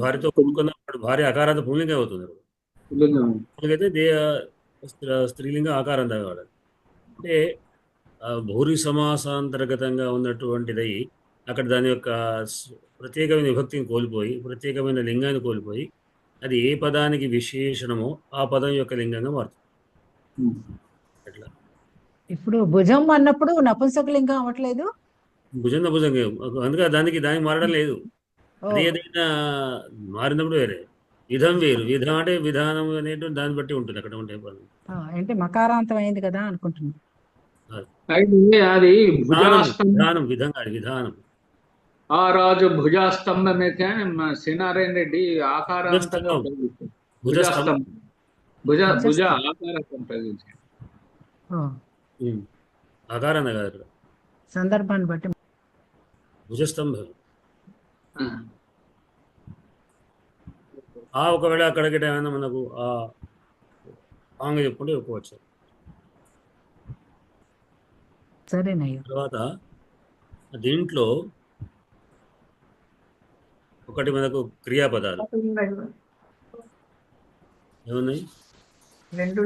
భార్యతో కొనుక్కున్నప్పుడు భార్య ఆకారాంత పుంలింగం అవుతుంది. అయితే స్త్రీలింగం ఆకారాంతం వాడాలి. అంటే బహుళ సమాసాంతర్గతంగా ఉన్నటువంటిదై అక్కడ దాని యొక్క ప్రత్యేకమైన విభక్తిని కోల్పోయి ప్రత్యేకమైన లింగాన్ని కోల్పోయి అది ఏ పదానికి విశేషణమో ఆ పదం యొక్క లింగంగా మారుతుంది. అట్లా ఇప్పుడు భుజం అన్నప్పుడు నపుంసకలింగం అవ్వట్లేదు, భుజం అందుకే దానికి మారడం లేదు. ఏదైనా మారినప్పుడు వేరే, విధం వేరు. విధం అంటే విధానం అనేటువంటి దాన్ని బట్టి ఉంటుంది. అక్కడ ఉంటే అంటే మకారాంతం అయింది కదా అనుకుంటున్నాను. అది విధానం ఆ రాజు భుజాస్తంభమే కానీ శ్రీనారాయణ రెడ్డి ఆకారాంతంగా భుజ ఆకారాంతం ప్రయోగించాడు. ఆకారం కాదు, సందర్భాన్ని బట్టి భుజస్తంభం. ఒకవేళ అక్కడికి ఏమైనా మనకు ఆ ఆంగ చెప్పుకుంటే చెప్పుకోవచ్చు. సరేనయ్య. తర్వాత దీంట్లో ఒకటి మనకు క్రియాపదాలు ఏమున్నాయి? 2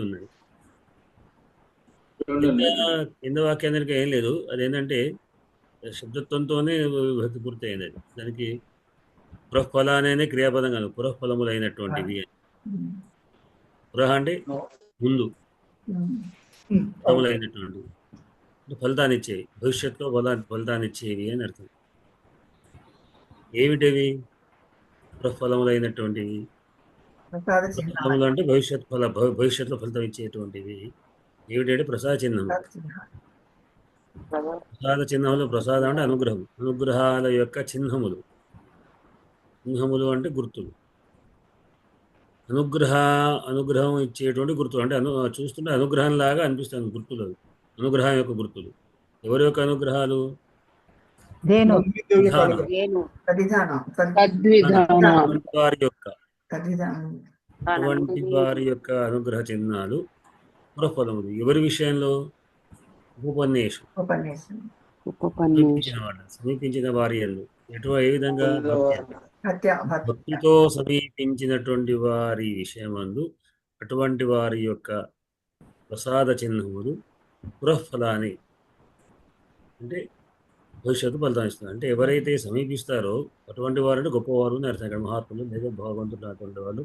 ఉన్నాయి. కింద వాక్యానికి ఏం లేదు. అదేంటంటే శబ్దత్వంతోనే విభక్తి పూర్తయింది. అది దానికి పురఃఫల అనే క్రియాపదం కాదు, పురఃఫలములైనటువంటివి. పురః అంటే ముందు, ఫలములైనటువంటి ఫలితాన్ని ఇచ్చేవి, భవిష్యత్తులో ఫలితాన్ని ఇచ్చేవి అని అర్థం. ఏమిటవి? పురఃఫలములైనటువంటివి. ఫలములు అంటే భవిష్యత్తులో ఫలితం ఇచ్చేటువంటివి. ఏమిటంటే ప్రసాద చిహ్నం. ప్రసాద చిహ్నములు, ప్రసాదం అంటే అనుగ్రహం, అనుగ్రహాల యొక్క చిహ్నములు. చిహ్నములు అంటే గుర్తులు. అనుగ్రహం ఇచ్చేటువంటి గుర్తులు అంటే చూస్తుంటే అనుగ్రహం లాగా అనిపిస్తుంది గుర్తులు. అనుగ్రహం యొక్క గుర్తులు. ఎవరి యొక్క అనుగ్రహాలు? వారి యొక్క అనుగ్రహ చిహ్నాలు పురఃఫలములు. ఎవరి విషయంలో? సమీపించిన వారి యందు. ఏ విధంగా? భక్తితో సమీపించినటువంటి వారి విషయమందు అటువంటి వారి యొక్క ప్రసాద చిహ్నములు పురఃఫలాని అంటే భవిష్యత్తు ఫలితాన్ని ఇస్తుంది. అంటే ఎవరైతే సమీపిస్తారో అటువంటి వారిని గొప్పవారు అని అర్థం. ఇక్కడ మహాత్ములు లేదా భగవంతుడు అటువంటి వాళ్ళు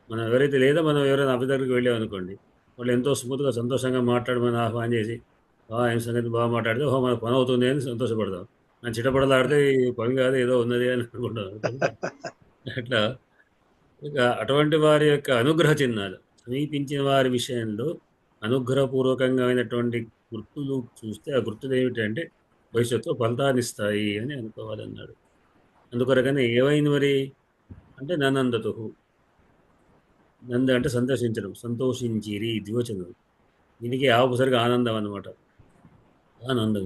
మనం ఎవరైతే లేదా మనం ఎవరైనా అభి దగ్గరికి వెళ్ళామనుకోండి, వాళ్ళు ఎంతో స్మూత్గా సంతోషంగా మాట్లాడమని ఆహ్వానం చేసి ఏం సంగతి బాగా మాట్లాడితే మనకు పని అవుతుంది అని సంతోషపడతాం. మనం చిటపడలాడితే పని కాదు ఏదో ఉన్నది అని అనుకుంటాం. అట్లా ఇక అటువంటి వారి యొక్క అనుగ్రహ చిహ్నాలు సమీపించిన వారి విషయంలో అనుగ్రహపూర్వకంగా అయినటువంటి గుర్తులు చూస్తే ఆ గుర్తులు ఏమిటంటే భవిష్యత్తులో ఫలితాన్ని ఇస్తాయి అని అనుకోవాలన్నాడు. అందుకొరకనే ఏమైంది మరి అంటే ననందతు, నంద అంటే సంతోషించడం, సంతోషించిరి ద్వివచనం. దీనికి ఆవుసరిగా ఆనందం అన్నమాట. ఆనందం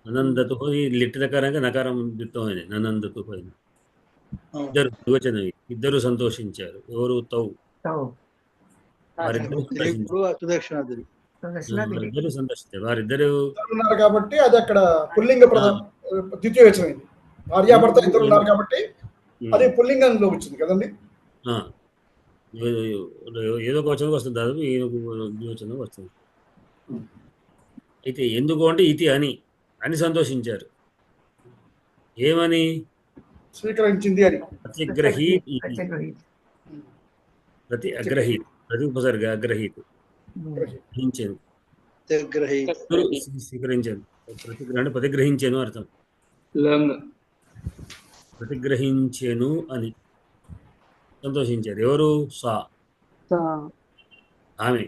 అనందతు లిట్టినకారంగా నకారం దిత్తమైంది. ననందతు అయింది. ఇద్దరు ద్వివచనం, ఇద్దరు సంతోషించారు. ఎవరు తౌ వారిద్దరు సంతోషించారు. వారిద్దరు ఉన్నారు కాబట్టి అది అక్కడ పుల్లింగ ద్వితీయ వచనమైంది. భార్యాభర్త ఇద్దరు ఉన్నారు కాబట్టి అది పుల్లింగంలో వచ్చింది కదండి. ఏదో ఒక వచనం వస్తుంది, దాదాపు ఏదో వచనం వస్తుంది. అయితే ఎందుకు అంటే ఇతి అని సంతోషించారు. ఏమని? స్వీకరించింది అని. ప్రతిగ్రహీత్, ప్రతి అగ్రహీత్, ప్రతి ఉపసర్గ అగ్రహీత్, గ్రహించాను, స్వీకరించాను. అంటే ప్రతిగ్రహించాను అర్థం. ప్రతిగ్రహించాను అని సంతోషించారు. ఎవరు? సా, ఆమె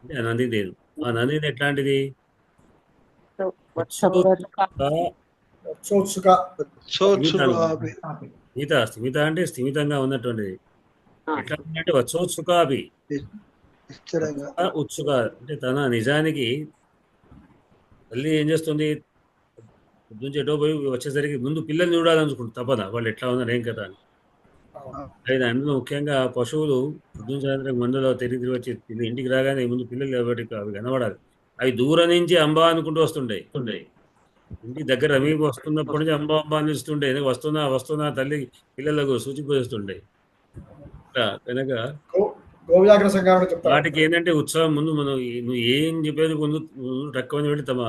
అంటే ఆ నందిదేవి. ఆ నందిది ఎట్లాంటిది? స్థిమిత అంటే స్థిమితంగా ఉన్నటువంటిది. ఎట్లా అంటే వత్సోత్సుకాభి, ఉత్సుక అంటే తన నిజానికి తల్లి ఏం చేస్తుంది, పొద్దుంచి ఎటో పోయి వచ్చేసరికి ముందు పిల్లల్ని చూడాలనుకుంటుంది. తప్పదా వాళ్ళు ఎట్లా ఉన్నారు ఏం కదా అని. అయితే అందులో ముఖ్యంగా పశువులు పొద్దున్న సాయంత్రం మందులో తిరిగి వచ్చి ఇంటికి రాగానే ముందు పిల్లలు కాబట్టి అవి కనబడాలి. అవి దూరం నుంచి అంబా అనుకుంటూ వస్తుండే. ఇంటి దగ్గర మీకు వస్తున్నప్పటి నుంచి అంబా అంబా అనిస్తుండే. వస్తున్నా తల్లి పిల్లలకు సూచిపోతుండే. కనుక వాటికి ఏంటంటే ఉత్సవం ముందు మనం నువ్వు ఏం చెప్పేది ముందు తక్కువ వెళ్ళి తమ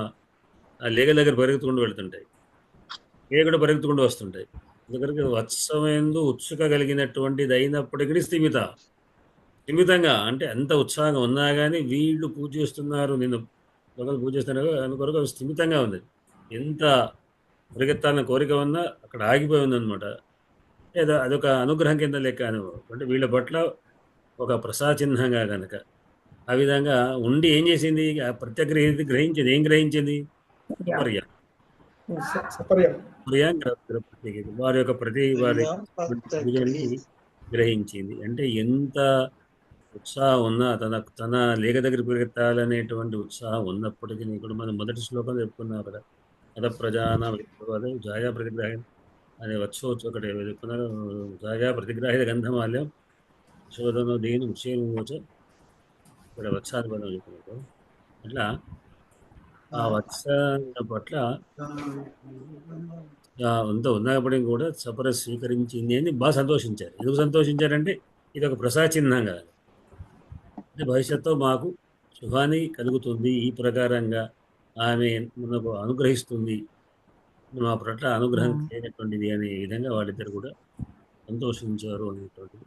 లేగ దగ్గర పరిగెత్తుకుంటూ వెళ్తుంటాయి. కూడా పరిగెత్తుకుంటూ వస్తుంటాయి. ఎందుకంటే వత్సమేందు ఉత్సుక కలిగినటువంటిది అయినప్పటికీ స్థిమితంగా అంటే అంత ఉత్సాహంగా ఉన్నా కానీ వీళ్ళు పూజ చేస్తున్నారు, నేను ఒకరు పూజ చేస్తున్నారు అనుకొరకు స్థిమితంగా ఉంది. ఎంత పరిగెత్తాలన్న కోరిక ఉన్నా అక్కడ ఆగిపోయి ఉందన్నమాట. ఏదో అదొక అనుగ్రహం కింద లెక్క అంటే వీళ్ళ పట్ల ఒక ప్రసాద చిహ్నంగా కనుక ఆ విధంగా ఉండి ఏం చేసింది, గ్రహించింది. ఏం గ్రహించింది? వారి యొక్క వారి గ్రహించింది. అంటే ఎంత ఉత్సాహం ఉన్నా తన లేఖ దగ్గర పరిగెత్తాలనేటువంటి ఉత్సాహం ఉన్నప్పటికీ కూడా మనం మొదటి శ్లోకంలో చెప్పుకున్నాం కదా, అద ప్రజాన జాయా ప్రతిగ్రహ అనే వచ్చోచ్చు ఒకటి చెప్పుకున్నారు. జాయా ప్రతిగ్రాహిత గంధమాల్యం శోధన దేని విషయంచ ఇక్కడ వత్సాది పదం చెప్పుకున్నారు. అట్లా ఆ వత్స పట్ల అంత ఉన్నప్పటికీ కూడా సపర స్వీకరించింది అని బాగా సంతోషించారు. ఎందుకు సంతోషించారంటే ఇది ఒక ప్రసాద చిహ్నంగా, అంటే భవిష్యత్తులో మాకు శుభాన్ని కలుగుతుంది, ఈ ప్రకారంగా ఆమె మనకు అనుగ్రహిస్తుంది, మా పట్ల అనుగ్రహం చేయనటువంటిది అనే విధంగా వాళ్ళిద్దరు కూడా సంతోషించారు అనేటువంటిది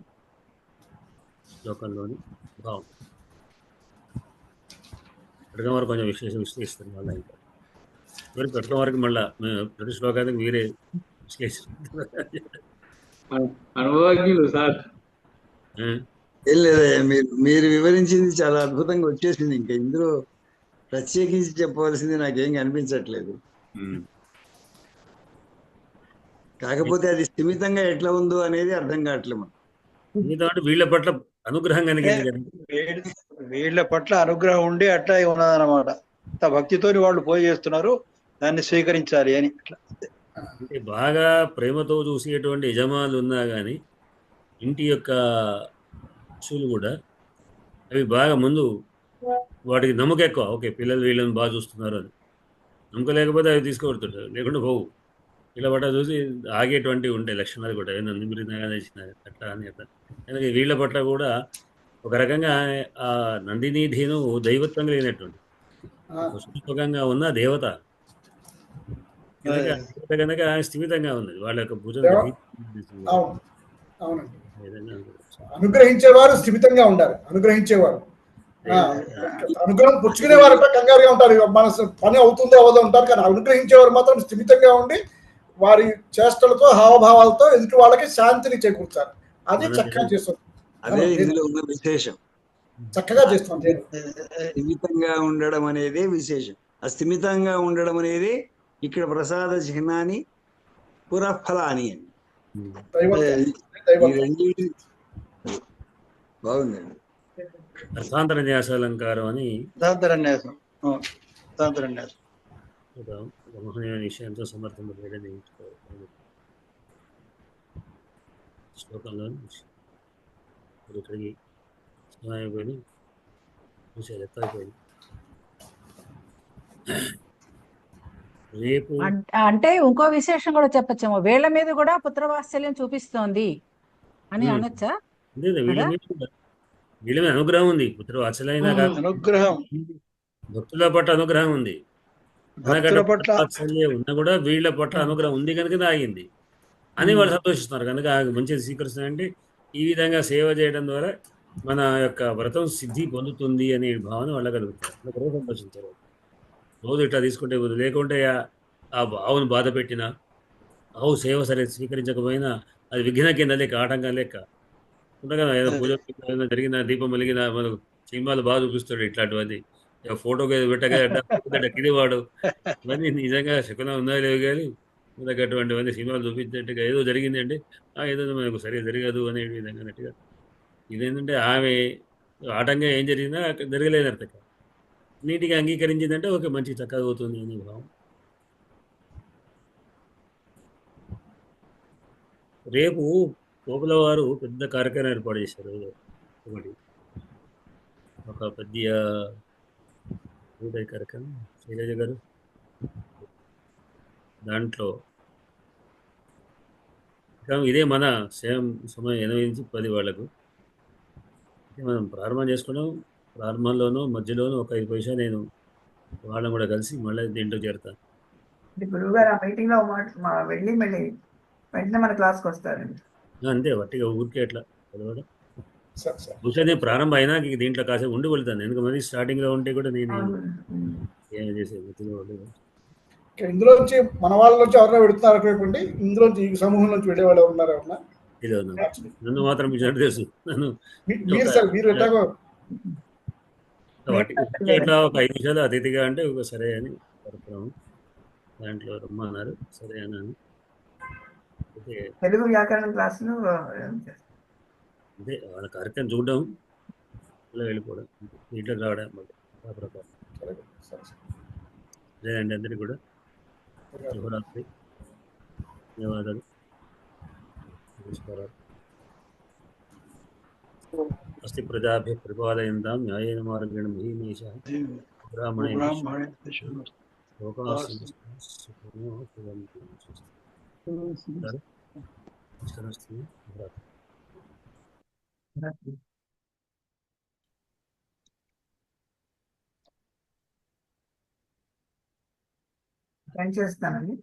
శ్లోకంలోని భావం. అడగం వరకు కొంచెం విశ్లేషిస్తారు మళ్ళీ. ఇంకా మరి పెట్టడం వరకు మళ్ళీ ప్రతి శ్లోకానికి మీరే విశ్లేషిస్తారు. అనుభవజ్ఞులు సార్. ఏం లేదా, మీరు వివరించింది చాలా అద్భుతంగా వచ్చేసింది. ఇంకా ఇందులో ప్రత్యేకించి చెప్పవలసింది నాకేం కనిపించట్లేదు. కాకపోతే అది స్థిమితంగా ఎట్లా ఉందో అనేది అర్థం కావట్లేదు. వీళ్ళ పట్ల అనుగ్రహం కలిగింది, వీళ్ళ పట్ల అనుగ్రహం ఉండి అట్లా ఉన్నదన్నమాట. భక్తితో వాళ్ళు పూజ చేస్తున్నారు, దాన్ని స్వీకరించాలి అని. అంటే బాగా ప్రేమతో చూసేటువంటి యజమానులు ఉన్నా కానీ ఇంటి యొక్క పశువులు కూడా అవి బాగా ముందు వాటికి నమ్మకం ఎక్కువ. ఓకే పిల్లలు వీళ్ళని బాగా చూస్తున్నారు అని నమ్మకం లేకపోతే అవి తీసుకువెడుతుంటారు, లేకుంటే పోవు. ఇలా పట్ల చూసి ఆగేటువంటివి ఉంటాయి లక్షణాలు కూడా. నంది మీరు అట్లా అని అట్లా. అందుకే వీళ్ళ పట్ల కూడా ఒక రకంగా ఆ నందిని ధీను దైవత్వం లేనటువంటి పుష్పకంగా ఉన్న దేవత కనుక స్థిమితంగా ఉన్నది వాళ్ళ యొక్క భుజం అవునండి, అనుగ్రహించేవారు స్థిమితంగా ఉండాలి. అనుగ్రహించేవారు అనుగ్రహం పుచ్చుకునేవారు కంగారుగా ఉంటారు, మన పని అవుతుందో అవదో ఉంటారు. కానీ అనుగ్రహించేవారు మాత్రం స్థిమితంగా ఉండి వారి చేష్టలతో హావభావాలతో ఎదుటి వాళ్ళకి శాంతిని చేకూర్చారు. అది చక్కగా చేస్తుంది. అదే ఇందులో ఉన్న విశేషం. చక్కగా చేస్తుంది. స్థిమితంగా ఉండడం అనేదే విశేషం. ఆ స్థిమితంగా ఉండడం అనేది ఇక్కడ ప్రసాద చిహ్నాన్ని పురఫలాని అని బాగుందండి. అర్థాంతర న్యాసాలంకారం అని మహనీయ విషయంతో సమర్థింపబడి శ్లోకంలో ఇక్కడికి సమయమైపోయింది, విషయాలు ఎక్కువైపోయింది. రేపు అంటే ఇంకో విశేషం కూడా చెప్పచ్చేమో, వీళ్ళ మీద కూడా పుత్రవాత్సల్యం చూపిస్తోంది అని అనొచ్చా? వీళ్ళ మీద అనుగ్రహం ఉంది, పుత్రవాత్సల్యం అనుగ్రహం, భక్తుల పట్ల అనుగ్రహం ఉంది. వాత్సల్యం ఉన్నా కూడా వీళ్ళ పట్ల అనుగ్రహం ఉంది కనుక ఆగింది అని వాళ్ళు సంతోషిస్తున్నారు. కనుక మంచిది స్వీకరిస్తున్నారంటే ఈ విధంగా సేవ చేయడం ద్వారా మన యొక్క వ్రతం సిద్ధి పొందుతుంది అనే భావన వాళ్ళ కలుగుతారు. సంతోషించారు. రోజు ఇట్లా తీసుకుంటే లేకుంటే ఆ ఆవును బాధ పెట్టినా, ఆవు సేవ సరే స్వీకరించకపోయినా అది విఘ్న కింద లెక్క, ఆటంకం లెక్క ఉండగా ఏదో పూజ జరిగిన దీపం వెలిగిన మనకు సినిమాలు బాగా చూపిస్తాడు. ఇట్లాంటివన్నీ ఫోటోకి పెట్టగా కిరివాడు ఇవన్నీ నిజంగా శకునం ఉందా లేవు కానీ మనకు అటువంటివన్నీ సినిమాలు చూపించినట్టుగా ఏదో జరిగిందంటే ఏదో మనకు సరిగా జరగదు అనే విధంగా అన్నట్టుగా ఇదేంటంటే ఆమె ఆటంగా ఏం జరిగినా జరగలేదు అర్థం. నీటిగా అంగీకరించిందంటే ఓకే, మంచి చక్కగా అవుతుంది అనే భావం. రేపు పోపుల వారు పెద్ద కార్యక్రమం ఏర్పాటు చేశారు. ఒకటి ఒక పెద్ద కార్యక్రమం శైలజ గారు దాంట్లో ఇదే మన సేమ్ సమయం 8 నుంచి 10 వాళ్ళకు మనం ప్రారంభం చేసుకున్నాం. ప్రారంభంలోనూ మధ్యలోనూ ఒక 5 పైసా నేను వాళ్ళని కూడా కలిసి మళ్ళీ దీంట్లో చేరుతాను. గురువు గారు ఆ మీటింగ్ లో వెళ్ళి మళ్ళీ వెంటనే మన క్లాస్కి వస్తారండి. అంతే వట్టిగా ఊరికే ఎట్లా చదవడం. బహుశా నేను ప్రారంభం అయినా దీంట్లో కాసేపు ఉండి వెళ్తాను. ఎందుకు మరి స్టార్టింగ్ లో ఉంటే కూడా నేను ఏం చేసేది. ఇందులో నుంచి మన వాళ్ళ నుంచి ఎవరైనా పెడుతున్నారు అనుకోండి, ఇందులో ఈ సమూహం నుంచి వెళ్ళే వాళ్ళు ఉన్నారు ఎవరన్నా? నన్ను మాత్రం తెలుసు. నన్ను ఇట్లా ఒక 5 నిమిషాలు అతిథిగా అంటే ఒక సరే అని కార్యక్రమం దాంట్లో రమ్మన్నారు, సరే అని. తెలుగు వ్యాకరణ క్లాసులు అదే వాళ్ళ కార్యక్రమం చూడడం, వెళ్ళిపోవడం, ఇంట్లోకి రావడం ఆ ప్రకారం. లేదండి అందరికీ కూడా శుభరాత్రి, ధన్యవాదాలు, నమస్కారాలు. అస్తి ప్రజాభ్య పరిపాలయంతాం న్యాయేన మార్గేణ మహీమేషాః బ్రాహ్మణేభ్యః లోకాః సుఖినో భవంతు. చేస్తానండి.